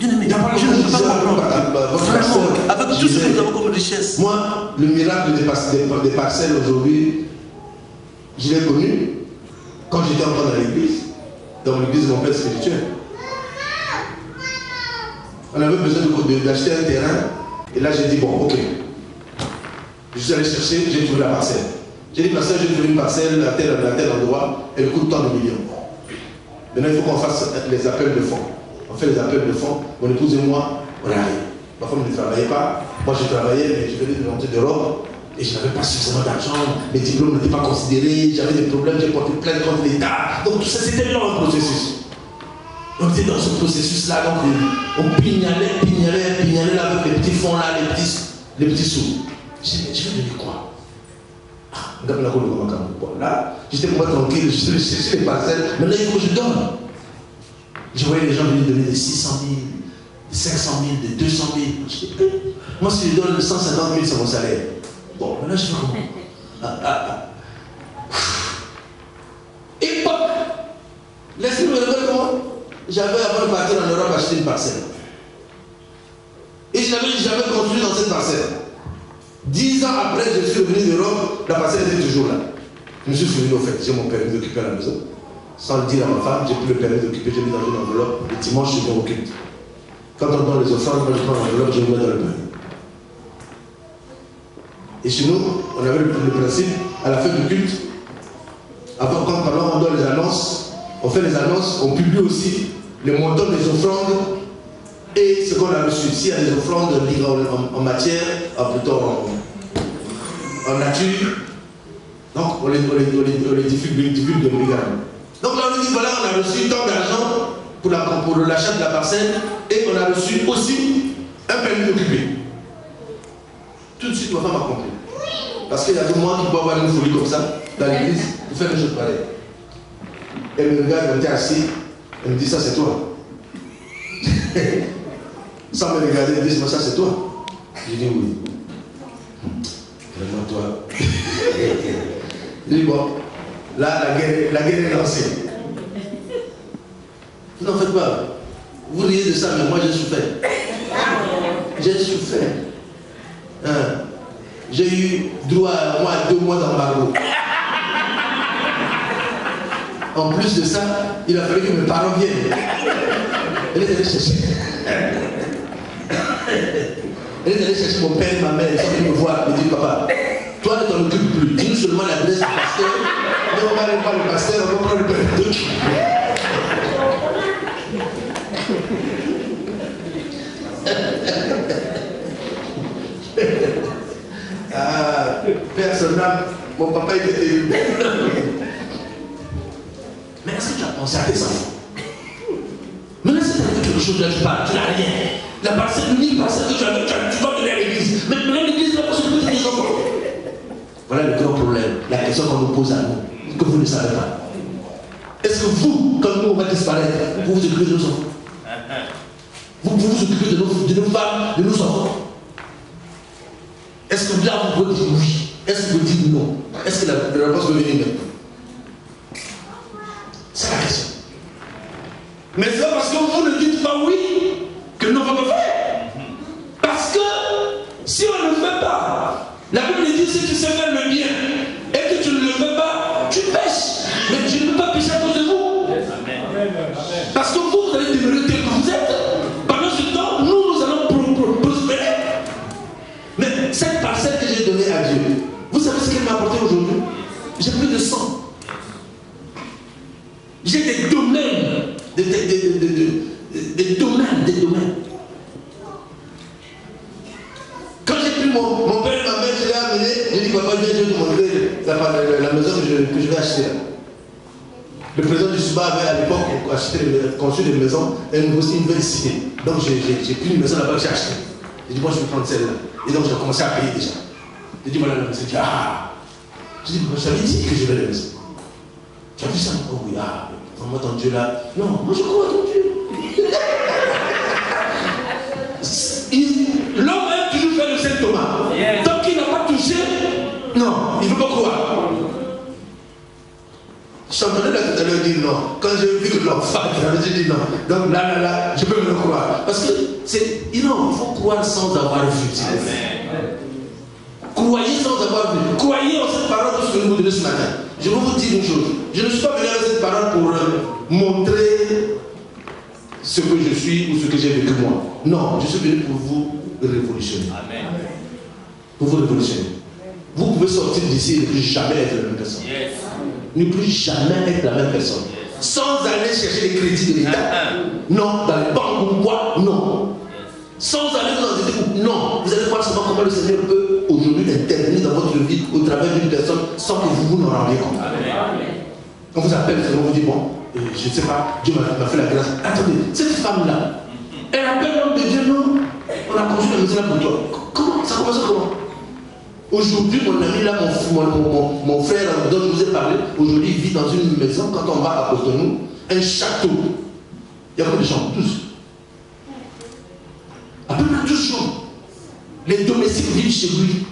Bien aimé, je ne peux pas comprendre. Avec tout ce que nous avons comme richesse. Moi, le miracle des parcelles aujourd'hui, je l'ai connu quand j'étais encore dans l'église, dans l'église de mon père spirituel. On avait besoin d'acheter un terrain, et là j'ai dit bon, ok. Je suis allé chercher, j'ai trouvé la parcelle. J'ai dit, pasteur, j'ai trouvé une parcelle à tel endroit, elle coûte tant de millions. Maintenant, il faut qu'on fasse les appels de fonds. On fait les appels de fonds, mon épouse et moi, on arrive. ma femme ne travaillait pas. Moi, je travaillais, mais je venais de rentrer d'Europe. Et je n'avais pas suffisamment d'argent, mes diplômes n'étaient pas considérés, j'avais des problèmes, j'ai porté plainte contre l'État. Donc tout ça, c'était long, le processus. On était dans ce processus-là, donc on pignalait là avec les petits fonds là, les petits sous. Je vais donner quoi? Là, j'étais pour moi tranquille, je cherchais les parcelles, mais là il faut que je donne. Je voyais les gens venir donner des 600 000, des 500 000, des 200 000. Je dis, moi si je donne 150 000, c'est mon salaire. Bon, maintenant je fais comment? Époque, laissez-moi me regarder comment j'avais avant de partir en Europe acheté une parcelle. Et je n'avais jamais construit dans cette parcelle. 10 ans après, je suis revenu d'Europe, la parcelle était toujours là. Je me suis souvenu au fait, j'ai mon permis d'occuper à la maison. Sans le dire à ma femme, j'ai pris le permis d'occuper, j'ai mis dans une enveloppe. Le dimanche, je viens au culte. Quand on donne les offrandes, moi je prends l'enveloppe, je le mets dans le permis. Et chez nous, on avait le principe, à la fin du culte, avant, quand on donne les annonces, on fait les annonces, on publie aussi les montants des offrandes et ce qu'on a reçu. S'il y a des offrandes en matière, plutôt en nature, donc on les divulgue de brigade. Donc là on dit voilà, on a reçu tant d'argent pour l'achat de la parcelle et on a reçu aussi un permis d'occuper. Tout de suite ma femme a compris. Parce qu'il y a que moi qui peux avoir une folie comme ça dans l'église pour faire des choses pareilles. Elle me regarde, elle était assise, elle me dit ça c'est toi. Sans me regarder, elle me dit ça c'est toi. J'ai dit oui. Vraiment toi. J'ai dit bon, là la guerre est lancée. Vous n'en faites pas. Vous riez de ça, mais moi j'ai souffert. J'ai souffert. J'ai eu droit à 2 mois d'embargo. En plus de ça, il a fallu que mes parents viennent. Elle est allée chercher. Elle est allée chercher mon père et ma mère. Ils sont venus me voir. Ils me disent papa, toi ne t'en occupes plus. Dis-nous seulement l'adresse du pasteur. Mais on va aller voir le pasteur, on va prendre le père. Personne n'a. Mon papa était terrible. Mais est-ce que tu as pensé à tes enfants? Maintenant, si tu as fait quelque chose là, tu n'as rien. La parcelle, l'unique parcelle que tu vas donner à l'église. Mais maintenant, l'église n'a pas possibilité des enfants. Voilà le grand problème. La question qu'on nous pose à nous, que vous ne savez pas. Est-ce que vous, quand nous on va disparaître, vous vous occupez de nos enfants? Vous vous occupez de nos femmes, de nos enfants? Est-ce que là vous pouvez dire oui? Est-ce que vous dites non? Est-ce que la réponse peut venir maintenant? C'est la question. Mais c'est parce que vous ne dites pas oui que nous ne pouvons pas faire. Parce que si on ne le fait pas, la Bible dit si tu sais faire le bien et que tu ne le fais pas, tu pêches. Mais tu ne peux pas pécher à cause de vous. Parce que vous allez demeurer tel que vous êtes. Pendant ce temps, nous allons prospérer. Mais cette parcelle que j'ai donnée à Dieu, vous savez ce qu'elle m'a apporté aujourd'hui? J'ai plus de 100. J'ai des domaines, des domaines. Quand j'ai pris mon père et ma mère, je l'ai amené, j'ai dit papa, viens, je vais te montrer la maison que je vais acheter. Le président du Suba avait à l'époque construit des maisons et une nouvelle cité. Donc j'ai pris une maison là-bas que j'ai achetée. J'ai dit moi je vais prendre celle-là. Et donc j'ai commencé à payer déjà. J'ai dit voilà la maison. J'ai dit ah. J'ai dit je t'avais dit que je vais la maison. Tu as vu ça? Oh oui, ah, vraiment ton Dieu là. Non, moi je crois à ton Dieu. L'homme aime toujours faire le Saint Thomas. Tant qu'il n'a pas touché, non, il ne veut pas croire. J'entendais là tout à l'heure dire non. Quand j'ai vu que l'enfant, j'ai dit non. Donc là, je peux me le croire. Parce que c'est, non, il faut croire sans avoir vu. Croyez sans avoir vu. Croyez en cette parole que je vais vous donner ce matin. Je vais vous dire une chose. Je ne suis pas venu avec cette parole pour montrer ce que je suis ou ce que j'ai vécu moi. Non, je suis venu pour vous révolutionner. Amen. Pour vous révolutionner. Vous pouvez sortir d'ici et ne plus jamais être la même personne. Yes. Ne plus jamais être la même personne. Yes. Sans aller chercher les crédits de l'État. Non, dans les banques ou quoi, non. Yes. Sans aller dans des Non, vous allez voir seulement comment le Seigneur peut aujourd'hui intervenir dans votre vie au travers d'une personne sans que vous n'en rendiez compte. On vous appelle, on vous dit, bon, je ne sais pas, Dieu m'a fait la grâce. Attendez, cette femme-là, elle appelle l'homme de Dieu, non? On a construit la maison là pour toi. Comment? Ça commence comment? Aujourd'hui, mon ami là, mon frère dont je vous ai parlé, aujourd'hui il vit dans une maison, quand on va à Cotonou, un château. Il y a combien de chambres? 12. À peu près 12 chambres. Les domestiques vivent chez lui.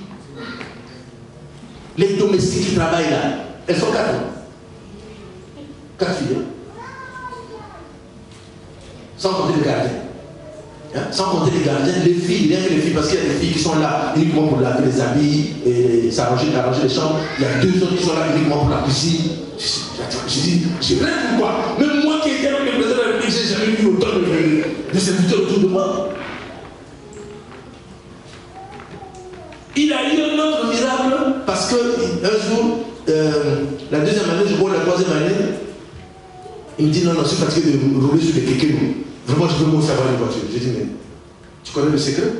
Les domestiques qui travaillent là, elles sont 4. 4 filles. Sans compter les gardiens. Sans compter les gardiens, les filles, rien que les filles, parce qu'il y a des filles qui sont là uniquement pour laver les habits et s'arranger les chambres. Il y a 2 autres qui sont là uniquement pour la cuisine. Je dis, j'ai rien pourquoi. Même moi qui étais avec le président de la République, j'ai jamais vu autant de serviteurs autour de moi. Il a eu un autre miracle parce que un jour, la 2e année, je crois la 3e année, il me dit non, je suis fatigué de rouler sur les kékés. Vraiment, je veux me faire une voiture. J'ai dit, mais tu connais le secret?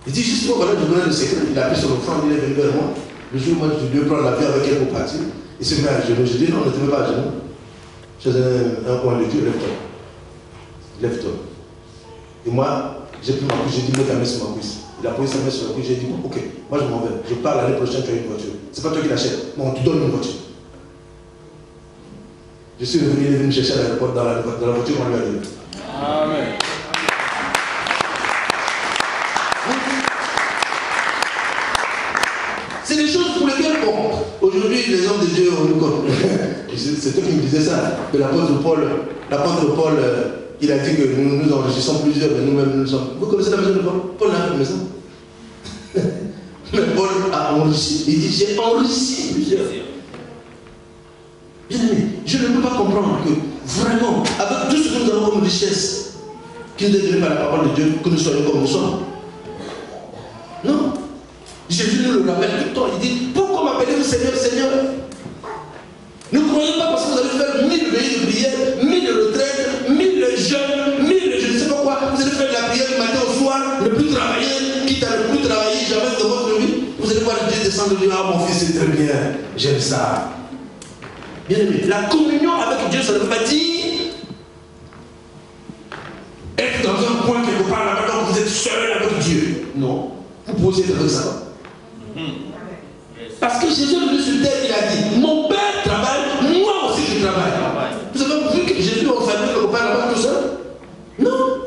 Il dit, justement, voilà, je connais le secret. Il a pris son enfant, il est venu vers moi. Le jour où moi, je devais prendre l'avion avec elle pour partir, il se met à genoux. Je dis, non, ne te mets pas à genoux. Je faisais un point de Dieu, lève-toi. Lève-toi. Et moi, j'ai pris ma cuisse, j'ai dit, mets ta main sur ma cuisse. Il a posé sa main sur la cuisse, j'ai dit, bon, ok, moi je m'en vais. Je pars l'année prochaine, tu as une voiture. C'est pas toi qui l'achètes, mais on te donne une voiture. Je suis revenu, il est venu me chercher à l'aéroport dans la voiture, on lui a donné. Amen. C'est des choses pour lesquelles, bon, aujourd'hui, les hommes de Dieu, on nous connaît. C'est toi qui me disais ça, que l'apôtre Paul, il a dit que nous enrichissons plusieurs, mais nous-mêmes nous sommes. Vous connaissez la maison de Paul? Paul a une maison. Mais Paul a enrichi. Il dit, j'ai enrichi plusieurs. Bien aimé, je ne peux pas comprendre que vraiment, avec tout ce que nous avons comme richesse, qui nous est donné par la parole de Dieu, que nous soyons comme nous sommes. Non. Jésus nous le rappelle tout le temps. Il dit, pourquoi m'appelez-vous Seigneur, Seigneur? Ne croyez pas parce que vous allez faire 1000 veillées de prière, 1000 retraites, 1000 jeûnes, 1000 je ne sais pas quoi. Vous allez faire de la prière du matin au soir, ne plus travailler, quitte à ne plus travailler jamais de votre vie. Vous allez voir Dieu descendre et dire, ah mon fils c'est très bien, j'aime ça. Bien aimé, la communion avec Dieu, ça ne veut pas dire être dans un coin quelque part là-bas, donc vous êtes seul avec Dieu. Non, vous posez avec ça. Parce que Jésus est venu sur terre, il a dit, mon Père travaille, moi aussi je travaille. Vous avez vu que Jésus a enfermé le Père là-bas tout seul? Non.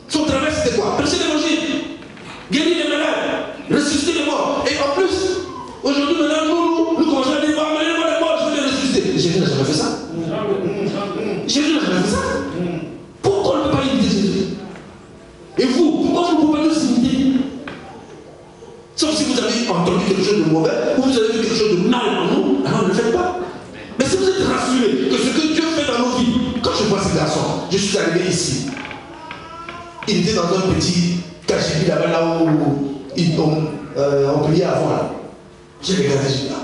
Son travail c'était quoi? Prêcher l'évangile, guérir les malades, ressusciter les morts. Et en plus, aujourd'hui maintenant, nous commençons à dire, ah, mais les morts, je vais les ressusciter. Jésus n'a jamais fait ça. Jésus n'a jamais fait ça. Pourquoi on ne peut pas imiter Jésus? Et vous, pourquoi vous ne pouvez pas nous imiter? Sauf si vous avez entendu quelque chose de mauvais ou vous avez vu quelque chose de mal en nous, alors ne le faites pas. Mais si vous êtes rassurés que ce que Dieu fait dans nos vies, quand je vois ces garçons, je suis arrivé ici, il était dans un petit cachibi là-bas, là où on priait avant là. J'ai regardé, j'ai dit, ah.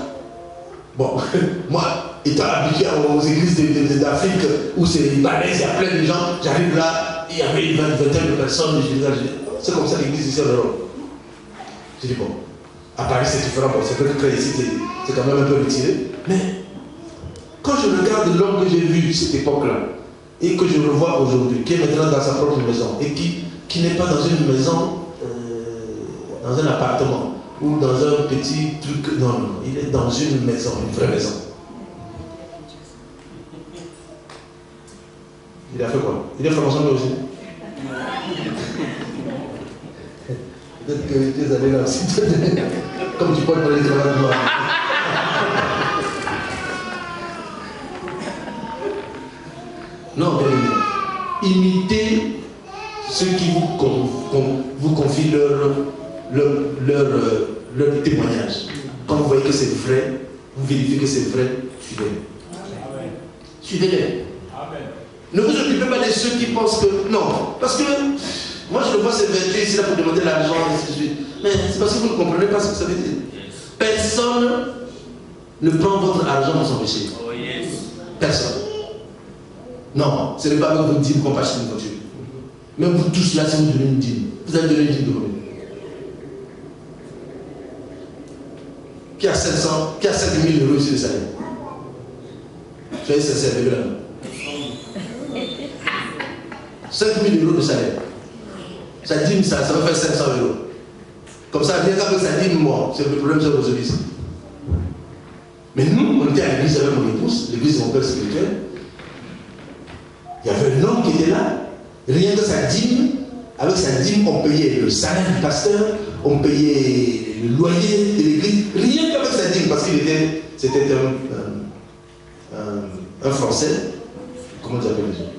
Bon, moi, étant habitué aux églises d'Afrique où c'est balèze, il y a plein de gens, j'arrive là, il y avait une vingtaine de personnes, c'est comme ça l'église ici en Europe. J'ai dit, bon, à Paris c'est différent, bon, c'est vrai que ici c'est quand même un peu retiré, mais quand je regarde l'homme que j'ai vu à cette époque-là, et que je revois aujourd'hui, qui est maintenant dans sa propre maison, et qui n'est pas dans une maison, dans un appartement, ou dans un petit truc, non, non, il est dans une maison, une vraie maison. Il a fait quoi? Il est franc-maçon aussi. Peut-être que tu es allé là aussi. Comme tu portes pour les travailleurs noirs. Non, mais imitez ceux qui vous confient leur témoignage. Quand vous voyez que c'est vrai, vous vérifiez que c'est vrai, suivez-les. Suivez-les. Ne vous occupez pas de ceux qui pensent que... Non, parce que... Moi je le vois, c'est vertu ici là pour demander l'argent, et ainsi de suite. Mais c'est parce que vous ne comprenez pas ce que ça veut dire. Personne ne prend votre argent pour s'enrichir. Oh yes. Personne. Non, ce n'est pas avec votre dîme qu'on va acheter une voiture. Même vous tous là, si vous donnez une dîme, vous allez donner une dîme de combien? Qui a 500, qui a 5 000 euros ici de salaire? Soyez sincères, levez la main. 5 000 euros de salaire. Ça dîme, ça va faire 500 euros. Comme ça, bien qu'après ça dîme, moi, c'est le problème, c'est vos services. Mais nous, on était à l'église avec mon épouse, l'église de mon père spirituel. Il y avait un homme qui était là. Rien que sa dîme, avec sa dîme, on payait le salaire du pasteur, on payait le loyer de l'église. Rien qu'avec sa dîme, parce qu'il était, c'était un Français, comment on appelle les gens?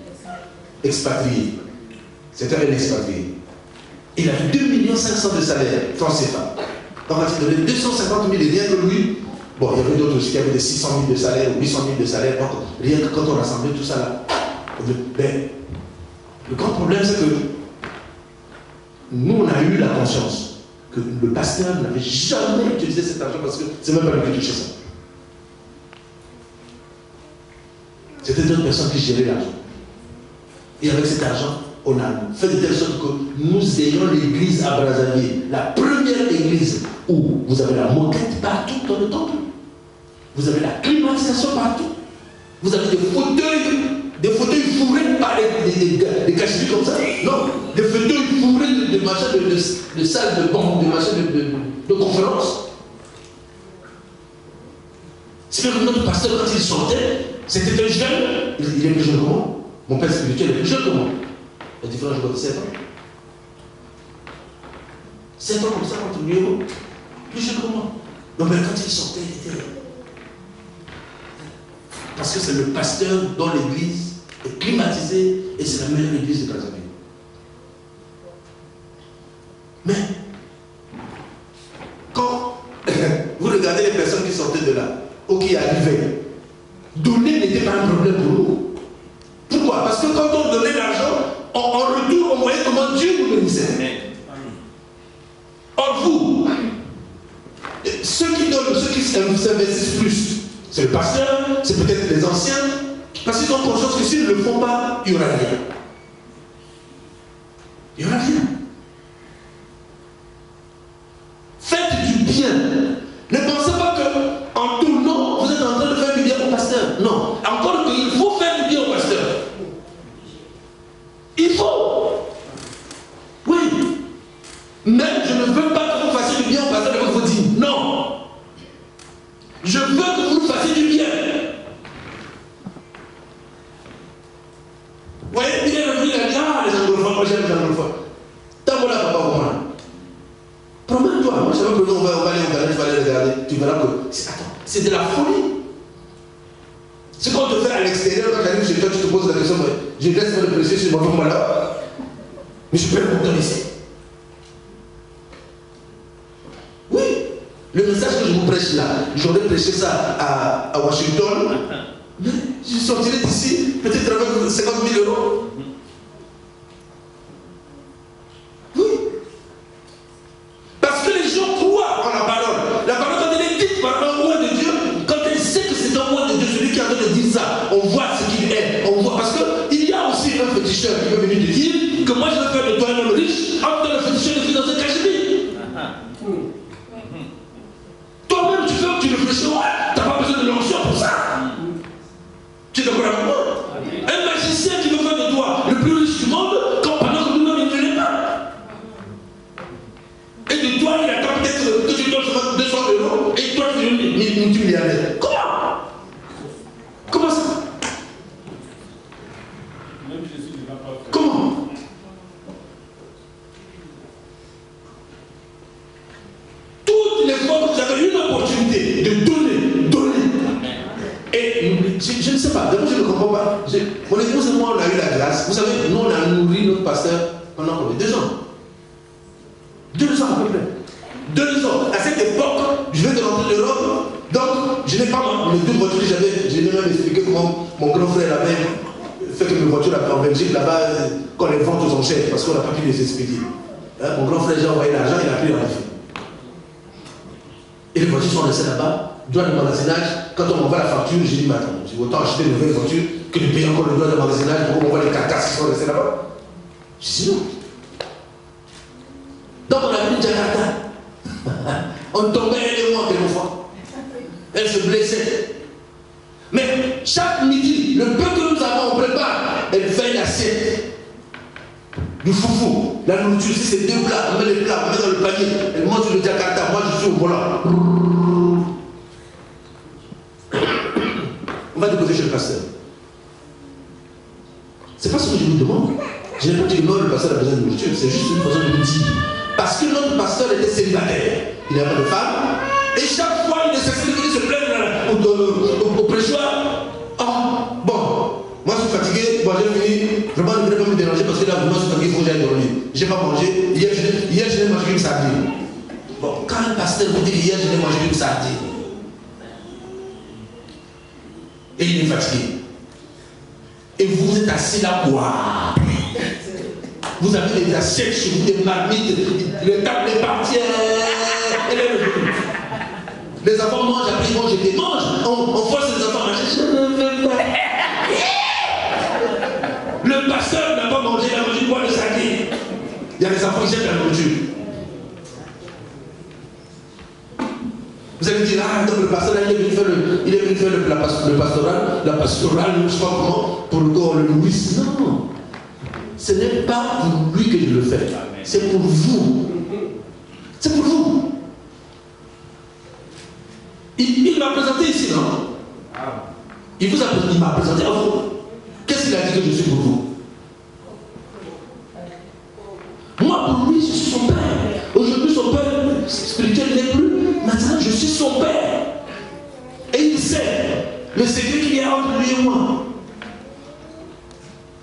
Expatrié. C'était un expatrié. Il avait 2 500 000 de salaire, francs CFA. Donc, il donnait 250 000 et rien que lui. Bon, il y avait d'autres aussi qui avaient des 600 000 de salaire ou 800 000 de salaire. Donc, rien que quand on rassemblait tout ça là. Ben, le grand problème, c'est que nous, on a eu la conscience que le pasteur n'avait jamais utilisé cet argent parce que c'est même pas lui qui touchait ça. C'était d'autres personnes qui géraient l'argent. Et avec cet argent, on a fait de telle sorte que nous ayons l'église à Brazzaville, la première église où vous avez la moquette partout dans le temple. Vous avez la climatisation partout. Vous avez des fauteuils fourrés par des cachetis comme ça. Non, des fauteuils fourrés de machins de salles de banque, de machins de conférences. C'est que notre pasteur, quand il sortait, c'était un jeune. Il est plus jeune que moi. Mon père spirituel est plus jeune que moi. La différence, je vois de 7 ans. 7 ans comme ça, entre lui et moi. Plus jeune que moi. Donc, quand il sortait, il était là. Parce que c'est le pasteur dont l'église est climatisée et c'est la meilleure église de Brazzaville. Mais, quand vous regardez les personnes qui sortaient de là, ou qui arrivaient, donner n'était pas un problème pour nous. Pourquoi? Parce que quand on donnait l'argent, en retour, on voyait comment Dieu nous bénissait. Or, vous, ceux qui donnent, ceux qui s'investissent plus, c'est le pasteur, c'est peut-être les anciens, parce qu'ils ont conscience que s'ils ne le font pas, il n'y aura rien. Il n'y aura rien. Faites du bien. Ne pensez pas qu'en tournant, vous êtes en train de faire du bien au pasteur. Non. Encore qu'il faut faire du bien au pasteur. Il faut. Oui. Mais je ne veux pas que vous fassiez du bien au pasteur avec vos dîmes. Non. Je veux que vous fassiez du bien. Vous voyez, il est revenu, il a dit, ah, les anglophones, moi j'aime les anglophones. Tant qu'on l'a pas comprendre. Promets-toi, moi je veux que on va aller au Ghana, tu vas aller regarder, tu verras que, attends, c'est de la folie. Ce qu'on te fait à l'extérieur, quand tu arrives chez toi, tu te poses la question, je laisse me presser sur moi là, mais je peux le monter ici. Oui. Le message que je vous prêche là, j'aurais prêché ça à Washington, mais je sortirai d'ici peut-être avec 50 000 euros. Oui. Parce que les gens croient en la parole. La parole, quand elle est dite par un roi de Dieu, quand elle sait que c'est un roi de Dieu, celui qui est en train de dire ça, on voit ce qu'il est. On voit. Parce qu'il y a aussi un féticheur qui peut venir te dire que moi je vais faire de toi un homme riche, en tant que féticheur de dans un cachemire. Toi-même, tu réfléchis, tu n'as pas besoin de l'onction pour ça. Tu es d'accord avec moi? Un magicien qui veut faire de toi le plus riche du monde, quand pendant que nous-mêmes, il ne l'est pas. Et de toi, il attend peut-être que tu donnes 200 euros, et toi, tu es multimilliardaire. Comment? Comment ça? Comment? Toutes les fois que vous avez une opportunité de donner. Et je ne sais pas, d'abord je ne comprends pas. Mon épouse et moi, on a eu la grâce. Vous savez, nous, on a nourri notre pasteur pendant combien? 2 ans. 2 ans à peu près. 2 ans. À cette époque, je vais de rentrer l'Europe. Donc, je n'ai pas mes 2 voitures. J'ai même expliqué comment mon grand frère avait fait que mes voitures en Belgique, là-bas, quand les ventes aux enchères, parce qu'on n'a pas pu les expédier. Hein, mon grand frère, j'ai envoyé l'argent, il a pris l'argent. Et les voitures sont restées là-bas. Droit de magasinage, quand on m'envoie la facture, j'ai dit, mais attends, j'ai autant acheter une nouvelle voiture que de payer encore le droit de magasinage pour qu'on voit les carcasses qui sont restées là-bas. Je dis non. Donc on a vu Jakarta. On tombait elle et moi quelquefois. Elle se blessait. Mais chaque midi, le peu que nous avons, on prépare. Elle fait l'assiette. Du foufou, la nourriture, si c'est 2 plats, on met les plats, on met dans le panier. Elle mange le Jakarta, moi je suis au volant. On va déposer chez le pasteur. C'est pas ce que je vous demande. Je n'ai pas dit que non, le pasteur a besoin de nourriture, c'est juste une façon de vous dire. Parce que notre pasteur était célibataire. Il n'avait pas de femme. Et chaque fois, il se plaint au pressoir. Ah, bon, moi je suis fatigué, bon j'ai fini. Vraiment, ne venez pas me déranger parce que là, vraiment, je suis fatigué, il faut que j'aille dormir. Je n'ai pas mangé. Hier, je n'ai mangé qu'une sardine. Bon, quand un pasteur vous dit hier, je n'ai mangé qu'une sardine. Et il est fatigué. Et vous êtes assis là, boire. Vous avez des assiettes chez vous, des marmites, les tables, les parties, et les enfants mangent, après ils vont jeter, mangent. On force les enfants à manger. Le pasteur n'a pas mangé, il a mangé quoi, le sardine. Il y a des enfants qui jettent la nourriture. Vous allez dire, ah, donc le pasteur, il est venu faire le pastoral, la pastorale, je ne sais pas comment, pour qu'on le nourrisse. Non. Ce n'est pas pour lui que je le fais. C'est pour vous. C'est pour vous. Il m'a présenté ici, non? Il m'a présenté à vous. Qu'est-ce qu'il a dit que je suis pour vous? Moi, pour lui, je suis son père. Aujourd'hui, son père spirituel n'est plus. Maintenant, je suis son père. Et il sait le secret qu'il y a entre lui et moi.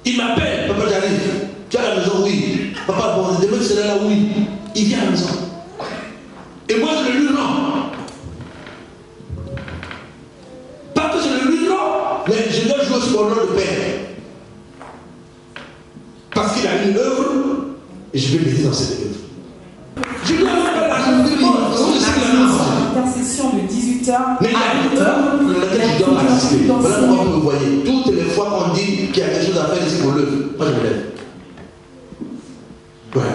Il m'appelle, papa, j'arrive. Tu es à la maison? Oui. Papa, bon, demain tu seras là? Oui. Il vient à la maison. Et moi, je le lui rends. Pas que je le lui rends, mais je dois jouer sur mon nom de père. Parce qu'il a une œuvre, et je vais l'aider dans cette œuvre. Je dois faire la intercession de 18h. Mais il y a une œuvre dans laquelle je dois participer. Voilà pourquoi vous me voyez. Toutes les fois qu'on dit qu'il y a quelque chose à faire ici pour l'œuvre, moi je me lève. Ouais.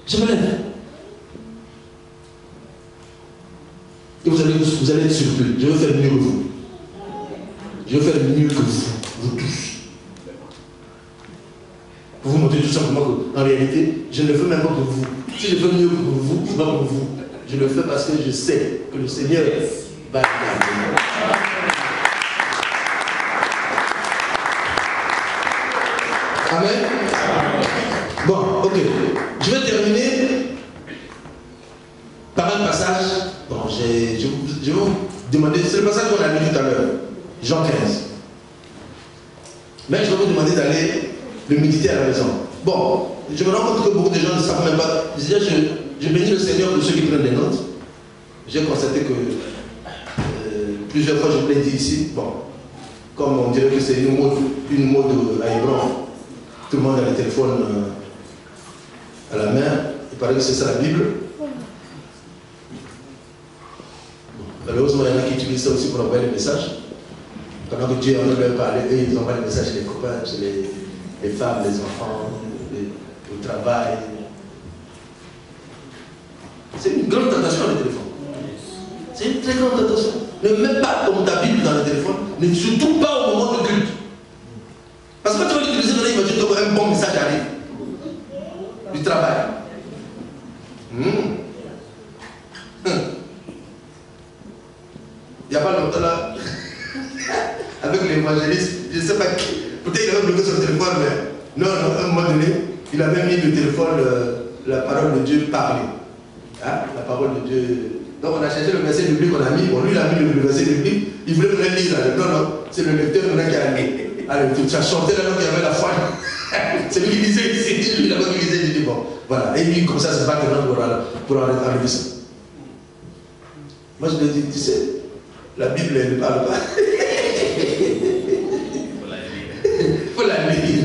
Je me lève. Et vous allez être surpris. Je vais faire mieux que vous. Je vais faire mieux que vous tous. Pour vous montrer tout simplement qu'en réalité, je ne le fais même pas pour vous. Si je fais mieux que vous, ce n'est pas pour vous. Je le fais parce que je sais que le Seigneur va garder. Amen. Bon, ok. Je vais terminer par un passage. Bon, je vais vous demander. C'est le passage qu'on a lu tout à l'heure. Jean 15. Mais je vais vous demander d'aller le méditer à la maison. Bon, je me rends compte que beaucoup de gens ne savent même pas. Je bénis le Seigneur pour ceux qui prennent des notes. J'ai constaté que plusieurs fois je l'ai dit ici. Bon, comme on dirait que c'est une mode à Hébron, tout le monde a le téléphone à la main. Il paraît que c'est ça la Bible. Malheureusement, il y en a qui utilisent ça aussi pour envoyer des messages. Pendant que Dieu en a leur parlé, eux, ils envoient des messages chez les copains, chez les femmes, les enfants, au travail. C'est une grande tentation, le téléphone. C'est une très grande tentation. Ne mets pas comme ta Bible dans le téléphone, mais surtout pas au moment de culte. Parce que tu vas l'utiliser dans l'imagine un bon message arrive. Du travail. Il n'y a pas longtemps là, avec l'évangéliste, je ne sais pas qui, peut-être il avait bloqué son téléphone, mais non, à un moment donné, il avait mis le téléphone, la parole de Dieu parlée. Hein? La parole de Dieu. Donc on a cherché le verset biblique qu'on a mis, bon lui il a mis le verset biblique, il voulait me le lire là. Non, c'est le lecteur qui a mis. Alors tu as chanté là, donc il y avait la foi. C'est lui qui disait ici, lui là-bas qui disait, il dit bon, voilà. Et lui comme ça se bat pour enlever ça. Moi je lui ai dit, tu sais, la Bible elle ne parle pas. Il faut la lire.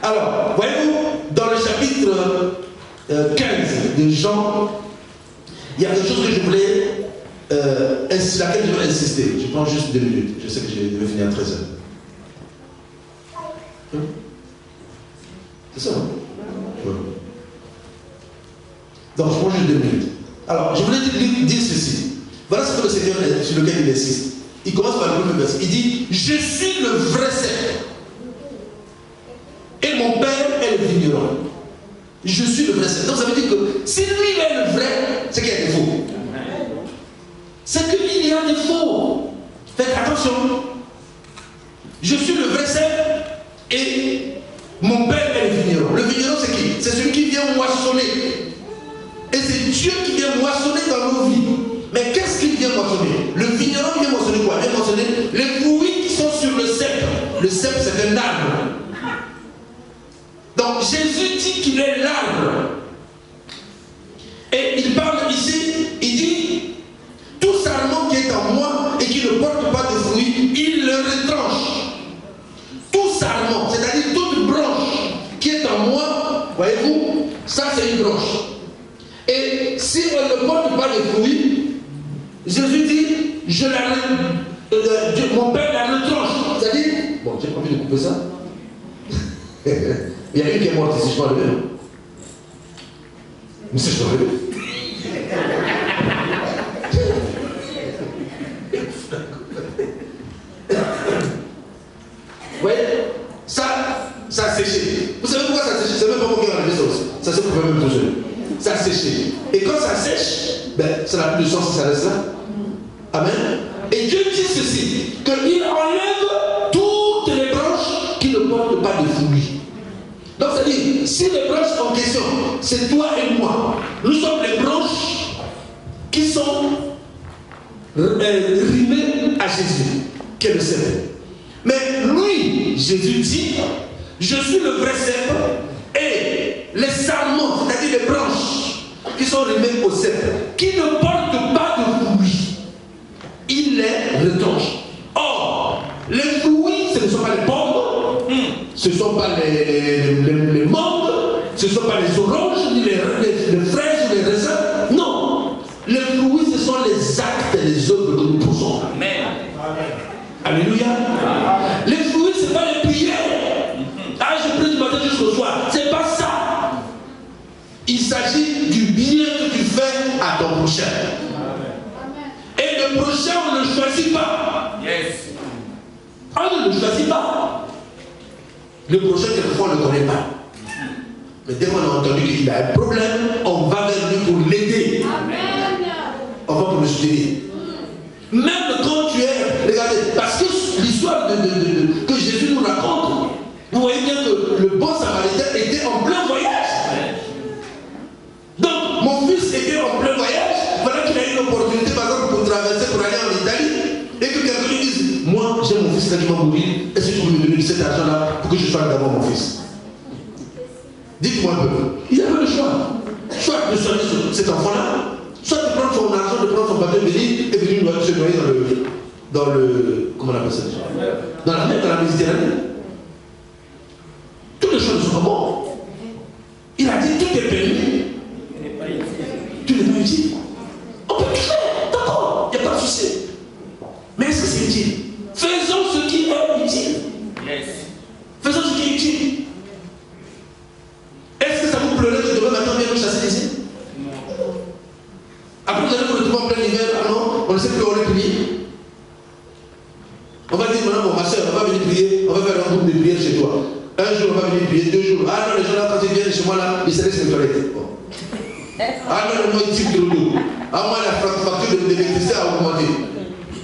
Alors, voyez-vous, dans le chapitre 15 de Jean, il y a quelque chose que je voulais, laquelle je vais insister. Je prends juste 2 minutes. Je sais que je devais finir à 13h. C'est ça. Oui. Donc, je prends juste 2 minutes. Alors, je voulais dire ceci. Voilà ce que le Seigneur, sur lequel il insiste. Il commence par le premier verset. Il dit, je suis le vrai cep. Et mon père est le vigneron. Je suis le vrai cep. Donc, ça veut dire que si lui est le vrai, c'est qu'il y a des faux. C'est qu'il y a des faux. Faites attention. Je suis le vrai cep et mon père est le vigneron. Le vigneron, c'est qui? C'est celui qui vient moissonner. Et c'est Dieu qui vient moissonner dans nos vies. Mais qu'est-ce qu'il vient moissonner? Le vigneron vient moissonner quoi? Il vient moissonner les fruits qui sont sur le cep. Le cep, c'est un arbre. Donc Jésus dit qu'il est l'arbre. Et il parle ici, il dit, tout sarment qui est en moi et qui ne porte pas de fruits, il le retranche. Tout sarment, c'est-à-dire toute branche qui est en moi, voyez-vous, ça c'est une branche. Et si elle ne porte pas de fruits, Jésus dit, mon père la retranche. C'est-à-dire, bon, j'ai pas envie de couper ça. Il y a une qui est morte ici, je peux enlever. Mais si je peux enlever. Vous voyez, ça a séché. Vous savez pourquoi ça a séché? C'est même pas moi qui ai enlevé ça aussi. Ça s'est coupé même tout seul. Ça a séché. Et quand ça sèche, ben, ça n'a plus de sens si ça reste là. Amen. Et Dieu dit ceci, qu'il enlève toutes les branches qui ne portent pas de fruits. Donc c'est-à-dire, si les branches en question, c'est toi et moi, nous sommes les branches qui sont rimées à Jésus, qui est le cep. Mais lui, Jésus dit, je suis le vrai cep, et les sarments, c'est-à-dire les branches qui sont rimées au cep, qui ne portent pas de fruits, il les retranche. Or, les fruits, ce ne sont pas les pommes, ce ne sont pas les mangues, ce ne sont pas les oranges, ni les fraises ou les raisins. Non, les fruits, ce sont les actes et les œuvres que nous posons. Amen. Alléluia. Les fruits, ce n'est pas les prières. Ah, je prie du matin jusqu'au soir. Ce n'est pas ça. Il s'agit du bien que tu fais à ton prochain. Et le prochain, on ne le choisit pas. Yes. On ne le choisit pas. Le prochain, quelquefois, on ne le connaît pas. Mais dès qu'on a entendu qu'il a un problème, on va vers lui pour l'aider. On va pour le soutenir. Même quand tu es, regardez, parce que l'histoire que Jésus nous raconte, vous voyez bien que le bon samaritain était en plein voyage. Donc, mon fils était en plein voyage. Voilà qu'il a eu une opportunité, par exemple, pour traverser, pour aller en Italie, et que quelqu'un lui dise, moi, j'ai mon fils là qui va mourir, est-ce que tu peux me donner cet argent-là pour que je soigne d'abord mon fils? Dites-moi un peu. Il avait le choix. Soit de soigner cet enfant-là, soit de prendre son argent, de prendre son papier béni et venir se noyer dans le comment on appelle ça déjà? Dans la mer, dans la Méditerranée. Toutes les choses ne sont pas bonnes. Il a dit tout est permis. Tu n'es pas utile. On peut tout faire, d'accord, il n'y a pas de souci. Mais est-ce que c'est utile? Faisons ce qui est utile. Yes. Faisons ce qui est utile. Est-ce que ça vous pleurait que demain matin vient nous chasser ici? Après vous allez vous retrouver en plein hiver, ah non, on ne sait plus où aller prier. On va dire maintenant, bon, ma soeur, on va venir prier, on va faire un groupe de prière chez toi. Un jour, on va venir prier, 2 jours. Ah non, les gens là, quand ils viennent chez moi là, ils se laissent les toilettes. Bon. Ah non, moi, ils tirent trop d'eau. Ah moi, la facture de l'électricité a augmenté.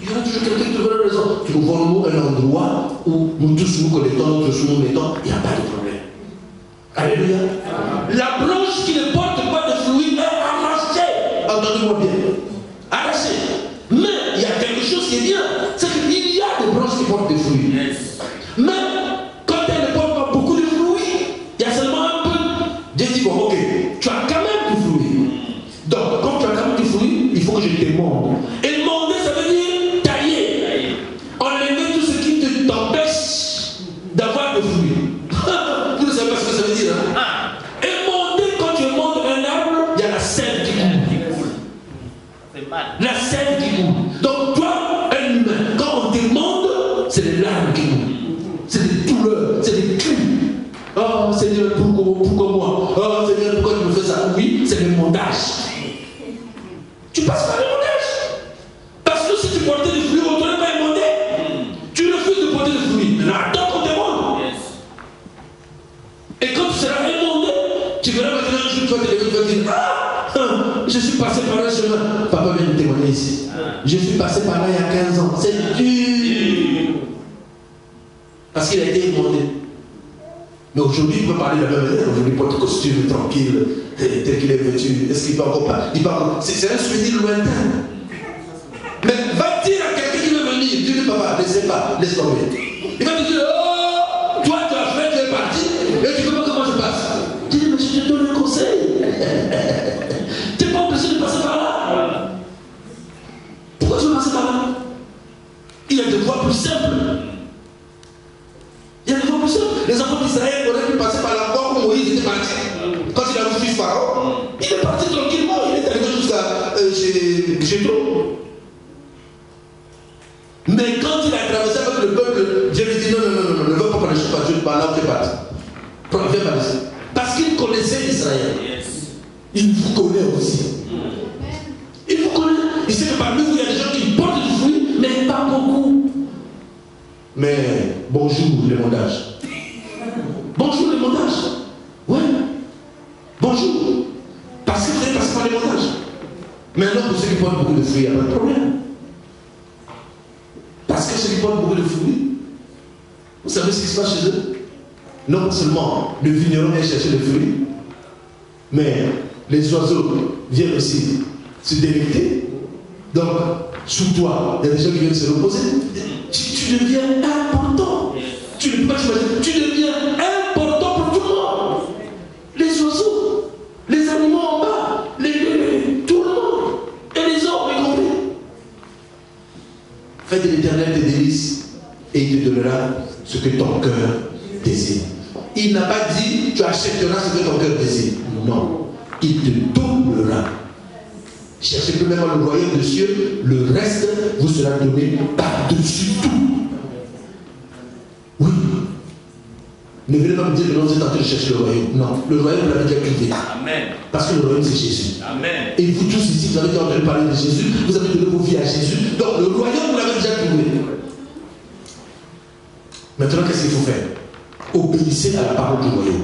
Il y a toujours quelqu'un qui trouve raison. Trouvons-nous un endroit où nous tous nous connectons, nous tous nous mettons, il n'y a pas de problème. Alléluia. La branche qui ne porte pas de fruits est arrachée. Entendez-moi bien. Arrachée. Mais il y a quelque chose qui est bien. C'est qu'il y a des branches qui portent des fruits. Yes. Mais quand elles ne portent pas beaucoup de fruits, il y a seulement un peu. Dieu dit, bon, ok, tu as quand même du fruit. Donc, comme tu as quand même du fruit, il faut que je t'émonde. Et monder, ça veut dire tailler. Enlever tout ce qui t'empêche d'avoir de fruits. Vous ne savez pas ce que ça veut dire. Hein? Émonder, quand tu émondes un arbre, il y a la sève qui coule. La sève qui coule. Donc, toi, un humain, Seigneur, pourquoi moi? Oh Seigneur, pourquoi tu me fais ça? Oui, c'est le montage. Tu passes par le montage. Parce que si tu portais des fruits, on ne t'aurait pas demandé. Tu refuses de porter des fruits. Maintenant, attends qu'on te demande. Et quand tu seras émondé, tu verras maintenant un jour, tu vas te lever, tu vas dire, ah, je suis passé par un chemin. Papa vient de témoigner ici. Je suis passé par là il y a 15 ans. C'est dur. Parce qu'il a été émondé. Mais aujourd'hui, il peut parler de la même manière. Aujourd'hui, il porte costume tranquille, tel qu'il est vêtu. Est-ce qu'il peut encore pas? C'est un souvenir lointain. Mais va dire à quelqu'un qui veut venir, tu dis papa, laisse tomber. Il va te dire, oh, toi tu as fait, tu es parti, et tu ne sais pas comment je passe. Tu dis, mais je te donne un conseil. Tu n'es pas obligé de passer par là. Pourquoi tu veux passer par là? Il y a des voies plus simples. Il y a des voies plus simples. Les enfants d'Israël auraient pu passer par la voie où Moïse était parti. Quand il a reçu Pharaon, il est parti tranquillement, il est arrivé jusqu'à chez Jétro. Mais quand il a traversé avec le peuple, Dieu lui dit non, ne va pas par le chemin, Dieu par là où tu es parti. Viens par ici. Parce qu'il connaissait Israël. Il vous connaît aussi. Il vous connaît. Il sait que parmi vous, il y a des gens qui portent du fruit, mais pas beaucoup. Mais bonjour les mondages. Bonjour les mondages. Ouais. Bonjour. Parce que vous êtes passé par les mondages. Maintenant, pour ceux qui portent beaucoup de fruits, il n'y a pas de problème. Parce que ceux qui portent beaucoup de fruits, vous savez ce qui se passe chez eux? Non seulement le vigneron vient chercher les fruits, mais les oiseaux viennent aussi se délecter. Donc, sous toi, il y a des gens qui viennent se reposer. Tu deviens important. Tu ne peux pas t'imaginer. Tu deviens important pour tout le monde. Les oiseaux, les animaux en bas, tout le monde, et les hommes, y compris. Fais de l'Éternel tes délices et il te donnera ce que ton cœur désire. Il n'a pas dit tu achèteras ce que ton cœur désire. Non. Il te donnera. Cherchez premièrement le royaume des cieux, le reste vous sera donné par-dessus tout. Oui. Ne venez pas me dire que non, vous êtes en train de chercher le royaume. Non, le royaume, vous l'avez déjà trouvé. Amen. Parce que le royaume, c'est Jésus. Amen. Et vous tous ici, vous avez déjà entendu parler de Jésus, vous avez donné vos vies à Jésus. Donc le royaume, vous l'avez déjà trouvé. Maintenant, qu'est-ce qu'il faut faire? Obéissez à la parole du royaume.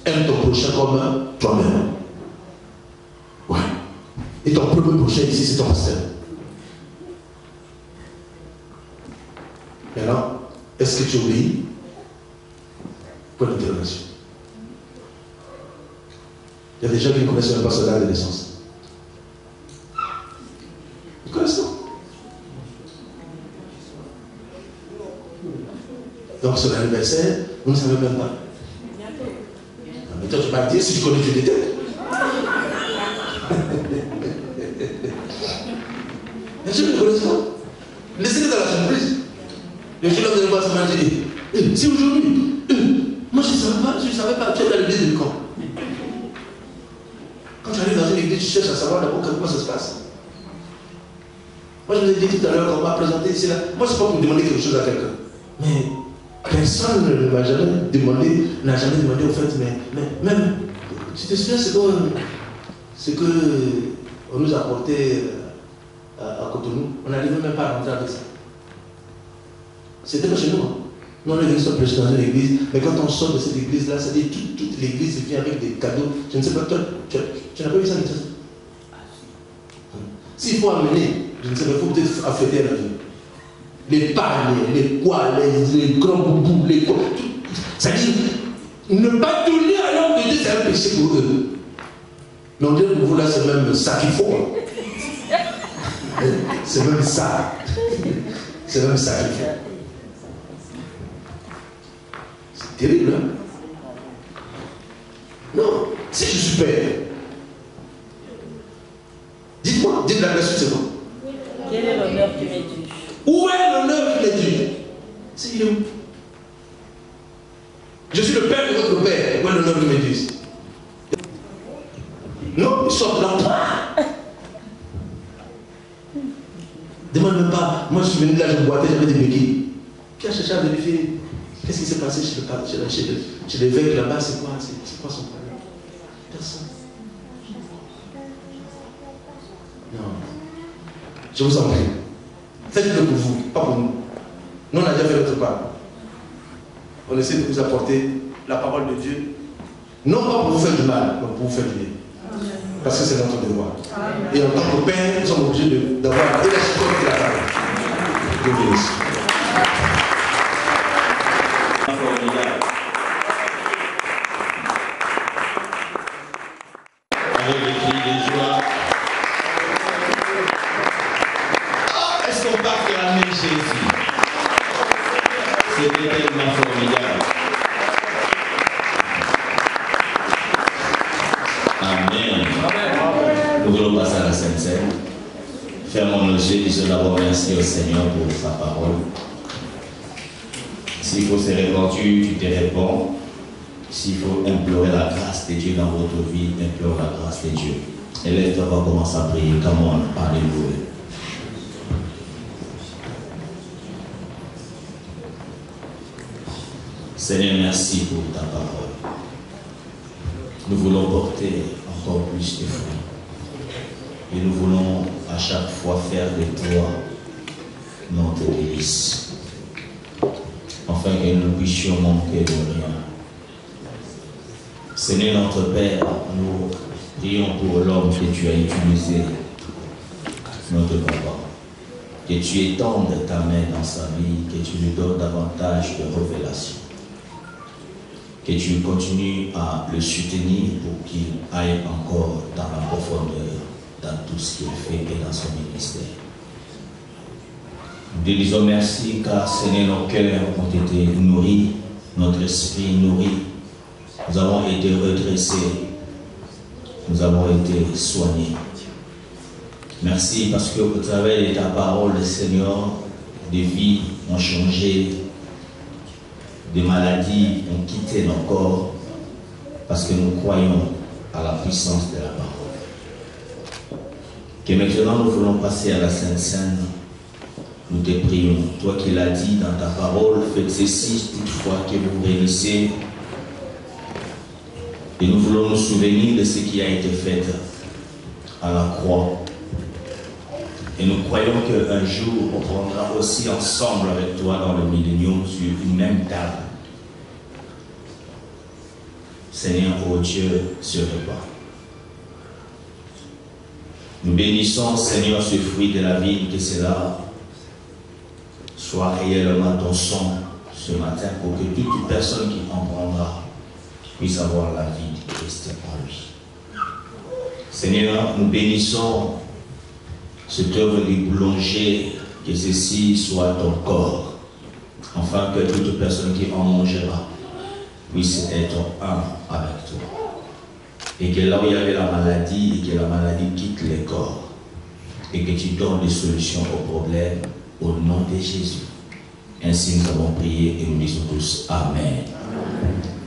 Aime ton prochain comme toi-même. Ouais. Et ton premier prochain ici, c'est ton pasteur. Maintenant, est-ce que tu obéis? Point d'interrogation. Il y a des gens qui ne connaissent même pas ce date de naissance. Ils connaissent pas. Donc son anniversaire, vous ne savez même pas. Mais toi, tu vas dire, si tu connais, tu l'étais. Les gens ne connaissent pas. Laissez-les dans la surprise. Les gens ne vont pas se manger. C'est aujourd'hui. Moi, je ne savais pas. Tu es dans l'église de quand? Quand tu arrives dans une église, tu cherches à savoir d'abord comment ça se passe. Moi, je vous ai dit tout à l'heure qu'on m'a présenté ici. Là. Moi, je ne sais pas pour demander quelque chose à quelqu'un. Mais personne ne m'a jamais demandé, n'a jamais demandé au fait, mais même, tu te souviens ce qu'on nous a apporté à Cotonou? On n'arrivait même pas à rentrer avec ça. C'était pas chez nous. Hein. Nous, on est venu se prêcher dans une église, mais quand on sort de cette église-là, ça dit toute l'église vient avec des cadeaux. Je ne sais pas, toi, tu n'as pas vu ça, s'il faut amener, je ne sais pas, il faut peut-être affêter la vie. Les paniers, les poils, les grands boubous, les quoi. C'est-à-dire, ne pas donner à l'homme de Dieu, c'est un péché pour eux. Mais on dirait pour vous là, c'est même ça qu'il faut. Hein. C'est même ça. C'est même ça qu'il faut. C'est terrible, hein? Non, si je suis père, dites-moi, dites la suite, c'est quoi? Quel est l'honneur qui m'est dû? Où est l'honneur qui m'est dû? C'est où? Je suis le père de votre père. Où est l'honneur qui m'est dû? Non, ils sortent là. Demande même pas. Moi, je suis venu là, je boitais, j'avais des béquilles. Qui a cherché à vérifier? Qu'est-ce qui s'est passé chez l'évêque là-bas? C'est quoi son problème? Personne. Non. Je vous en prie. Faites-le pour vous, pas pour nous. Nous, on a déjà fait notre part. On essaie de vous apporter la parole de Dieu. Non pas pour vous faire du mal, mais pour vous faire du bien. Parce que c'est notre devoir. Et en tant que père, nous sommes obligés d'avoir et la support de la parole. Dieu bénisse. Avec des cris de joie. Oh, est-ce qu'on peut acclamer Jésus? C'était tellement formidable. Amen. Nous voulons passer à la Sainte Seine. Fermons nos yeux, disons d'abord merci au Seigneur pour sa parole. S'il faut se répandre, tu te réponds. S'il faut implorer la grâce de Dieu dans votre vie, implore la grâce de Dieu. Et lève-toi, on va commencer à prier. Come on, alléluia. Seigneur, merci pour ta parole. Nous voulons porter encore plus de fruits. Et nous voulons à chaque fois faire de toi notre délice. Afin que nous puissions manquer de rien. Seigneur notre Père, nous prions pour l'homme que tu as utilisé, notre papa. Que tu étendes ta main dans sa vie, que tu lui donnes davantage de révélations. Que tu continues à le soutenir pour qu'il aille encore dans la profondeur, dans tout ce qu'il fait et dans son ministère. Nous te disons merci car Seigneur, nos cœurs ont été nourris, notre esprit nourri. Nous avons été redressés, nous avons été soignés. Merci parce que au travers de ta parole, Seigneur, des vies ont changé, des maladies ont quitté nos corps parce que nous croyons à la puissance de la parole. Que maintenant nous voulons passer à la Sainte Seine. Nous te prions, toi qui l'as dit dans ta parole, faites ceci toutefois que vous réunissez. Et nous voulons nous souvenir de ce qui a été fait à la croix. Et nous croyons qu'un jour, on prendra aussi ensemble avec toi dans le millénium sur une même table. Seigneur, ô Dieu, se repas. Nous bénissons, Seigneur, ce fruit de la vie, que cela soit réellement ton sang ce matin pour que toute personne qui en prendra puisse avoir la vie de Christ en lui. Seigneur, nous bénissons cette œuvre du boulanger, que ceci soit ton corps, afin que toute personne qui en mangera puisse être un avec toi. Et que là où il y avait la maladie, et que la maladie quitte les corps, et que tu donnes des solutions aux problèmes au nom de Jésus. Ainsi nous avons prié et nous disons tous Amen.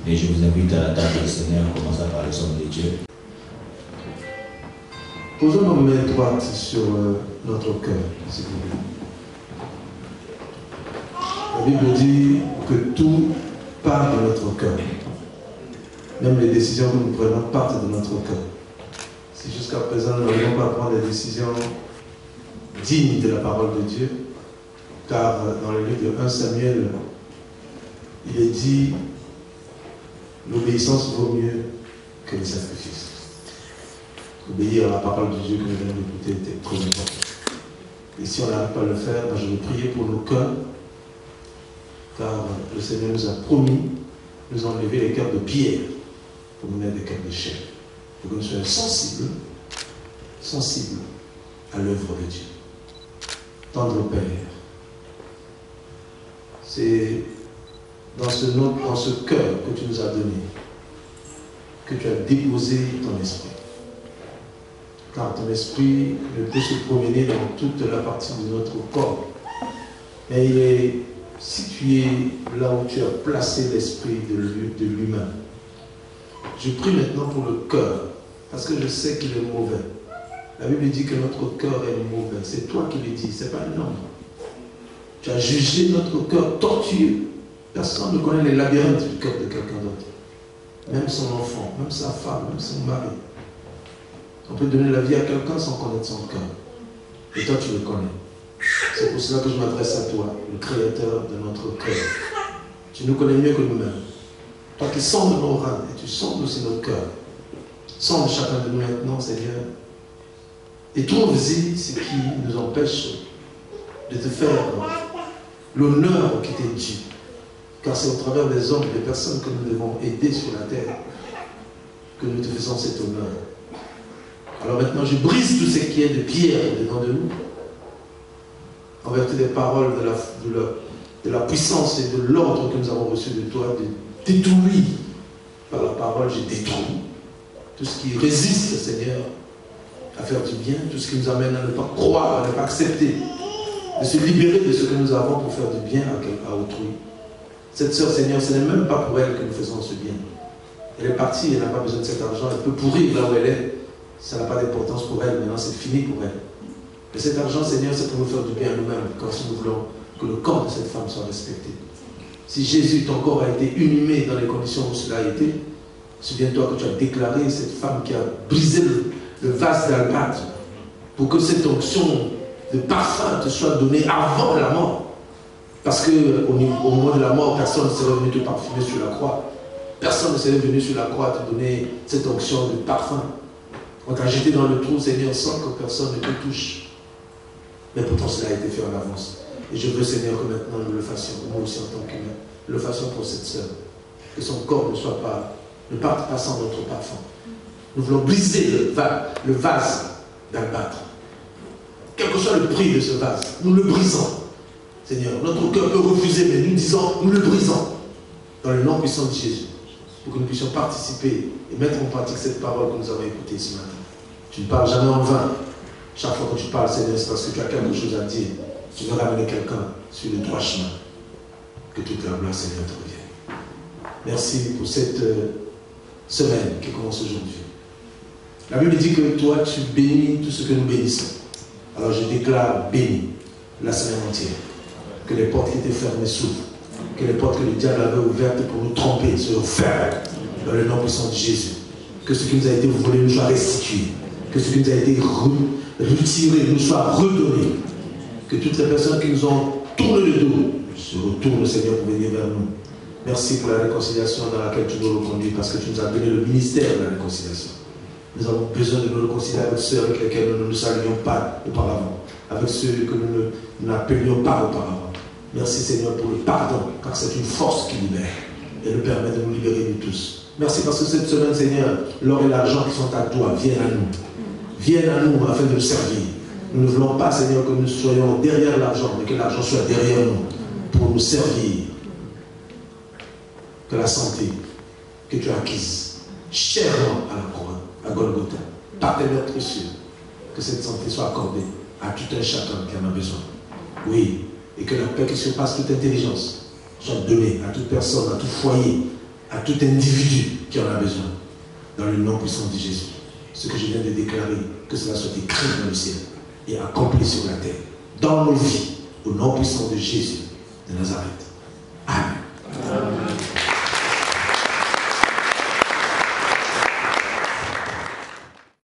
Et je vous invite à la table du Seigneur, commencer par les hommes de Dieu. Posons nos mains droites sur notre cœur, s'il vous plaît. La Bible dit que tout part de notre cœur. Même les décisions que nous prenons partent de notre cœur. Si jusqu'à présent nous n'arrivons pas à prendre des décisions dignes de la parole de Dieu, car dans le livre de 1 Samuel, il est dit l'obéissance vaut mieux que le sacrifice. Obéir à la parole de Dieu que nous venons d'écouter était très important. Et si on n'arrive pas à le faire, je vais prier pour nos cœurs, car le Seigneur nous a promis, nous a enlevé les cœurs de pierre pour nous mettre des cœurs de chair, pour que nous soyons sensibles à l'œuvre de Dieu. Tendre Père, c'est dans ce cœur que tu nous as donné que tu as déposé ton esprit. Car ton esprit ne peut se promener dans toute la partie de notre corps. Mais il est situé là où tu as placé l'esprit de l'humain. Je prie maintenant pour le cœur, parce que je sais qu'il est mauvais. La Bible dit que notre cœur est mauvais. C'est toi qui le dis, ce n'est pas un homme. Tu as jugé notre cœur tortueux, Personne ne connaît les labyrinthes du cœur de quelqu'un d'autre. Même son enfant, même sa femme, même son mari. On peut donner la vie à quelqu'un sans connaître son cœur. Et toi, tu le connais. C'est pour cela que je m'adresse à toi, le créateur de notre cœur. Tu nous connais mieux que nous-mêmes. Toi qui sondes nos reins et tu sondes aussi nos cœurs. Sonde chacun de nous maintenant, Seigneur. Et trouve-y ce qui nous empêche de te faire l'honneur qui t'est dû. Car c'est au travers des hommes, des personnes que nous devons aider sur la terre que nous te faisons cet honneur. Alors maintenant, je brise tout ce qui est de pierre dedans de nous, en vertu des paroles de la puissance et de l'ordre que nous avons reçu de toi, de détruire par la parole, je détruis tout ce qui résiste, Seigneur, à faire du bien, tout ce qui nous amène à ne pas croire, à ne pas accepter, de se libérer de ce que nous avons pour faire du bien à autrui. Cette sœur, Seigneur, ce n'est même pas pour elle que nous faisons ce bien. Elle est partie, elle n'a pas besoin de cet argent, elle peut pourrir là où elle est. Ça n'a pas d'importance pour elle, maintenant c'est fini pour elle. Mais cet argent, Seigneur, c'est pour nous faire du bien à nous-mêmes, quand nous voulons que le corps de cette femme soit respecté. Si Jésus, ton corps a été inhumé dans les conditions où cela a été, souviens-toi que tu as déclaré cette femme qui a brisé le vase d'albâtre pour que cette onction de parfum te soit donnée avant la mort. Parce qu'au moment de la mort, personne ne serait venu te parfumer sur la croix. Personne ne serait venu sur la croix te donner cette onction de parfum. On t'a jeté dans le trou, Seigneur, sans que personne ne te touche. Mais pourtant, cela a été fait en avance. Et je veux, Seigneur, que maintenant nous le fassions, nous aussi en tant qu'humains, le fassions pour cette sœur. Que son corps ne parte pas sans notre parfum. Nous voulons briser le vase d'albâtre. Quel que soit le prix de ce vase, nous le brisons. Seigneur, notre cœur peut refuser, mais nous disons, nous le brisons. Dans le nom puissant de Jésus. Pour que nous puissions participer et mettre en pratique cette parole que nous avons écoutée ce matin. Tu ne parles jamais en vain. Chaque fois que tu parles, Seigneur, c'est parce que tu as quelque chose à dire. Tu veux ramener quelqu'un sur le droit chemin. Que toute la gloire, Seigneur, te revienne. Merci pour cette semaine qui commence aujourd'hui. La Bible dit que toi, tu bénis tout ce que nous bénissons. Alors je déclare béni la semaine entière. Que les portes qui étaient fermées s'ouvrent. Que les portes que le diable avait ouvertes pour nous tromper se referment dans le nom puissant de Jésus. Que ce qui nous a été volé nous soit restitué. Que ce qui nous a été retiré nous soit redonné. Que toutes les personnes qui nous ont tourné le dos se retournent, Seigneur, pour venir vers nous. Merci pour la réconciliation dans laquelle tu nous reconduis, parce que tu nous as donné le ministère de la réconciliation. Nous avons besoin de nous réconcilier avec ceux avec lesquels nous ne nous saluions pas auparavant, avec ceux que nous n'appelions pas auparavant. Merci Seigneur pour le pardon, car c'est une force qui libère et nous permet de nous libérer de tous. Merci parce que cette semaine, Seigneur, l'or et l'argent qui sont à toi viennent à nous. Viennent à nous afin de nous servir. Nous ne voulons pas, Seigneur, que nous soyons derrière l'argent, mais que l'argent soit derrière nous pour nous servir. Que la santé que tu as acquise chèrement à la croix, à Golgotha, par tes mains précieuses, que cette santé soit accordée à tout un chacun qui en a besoin. Oui, et que la paix qui surpasse toute intelligence soit donnée à toute personne, à tout foyer, à tout individu qui en a besoin. Dans le nom puissant de Jésus. Ce que je viens de déclarer, que cela soit écrit dans le ciel et accompli sur la terre. Dans nos vies, au nom puissant de Jésus de Nazareth. Amen.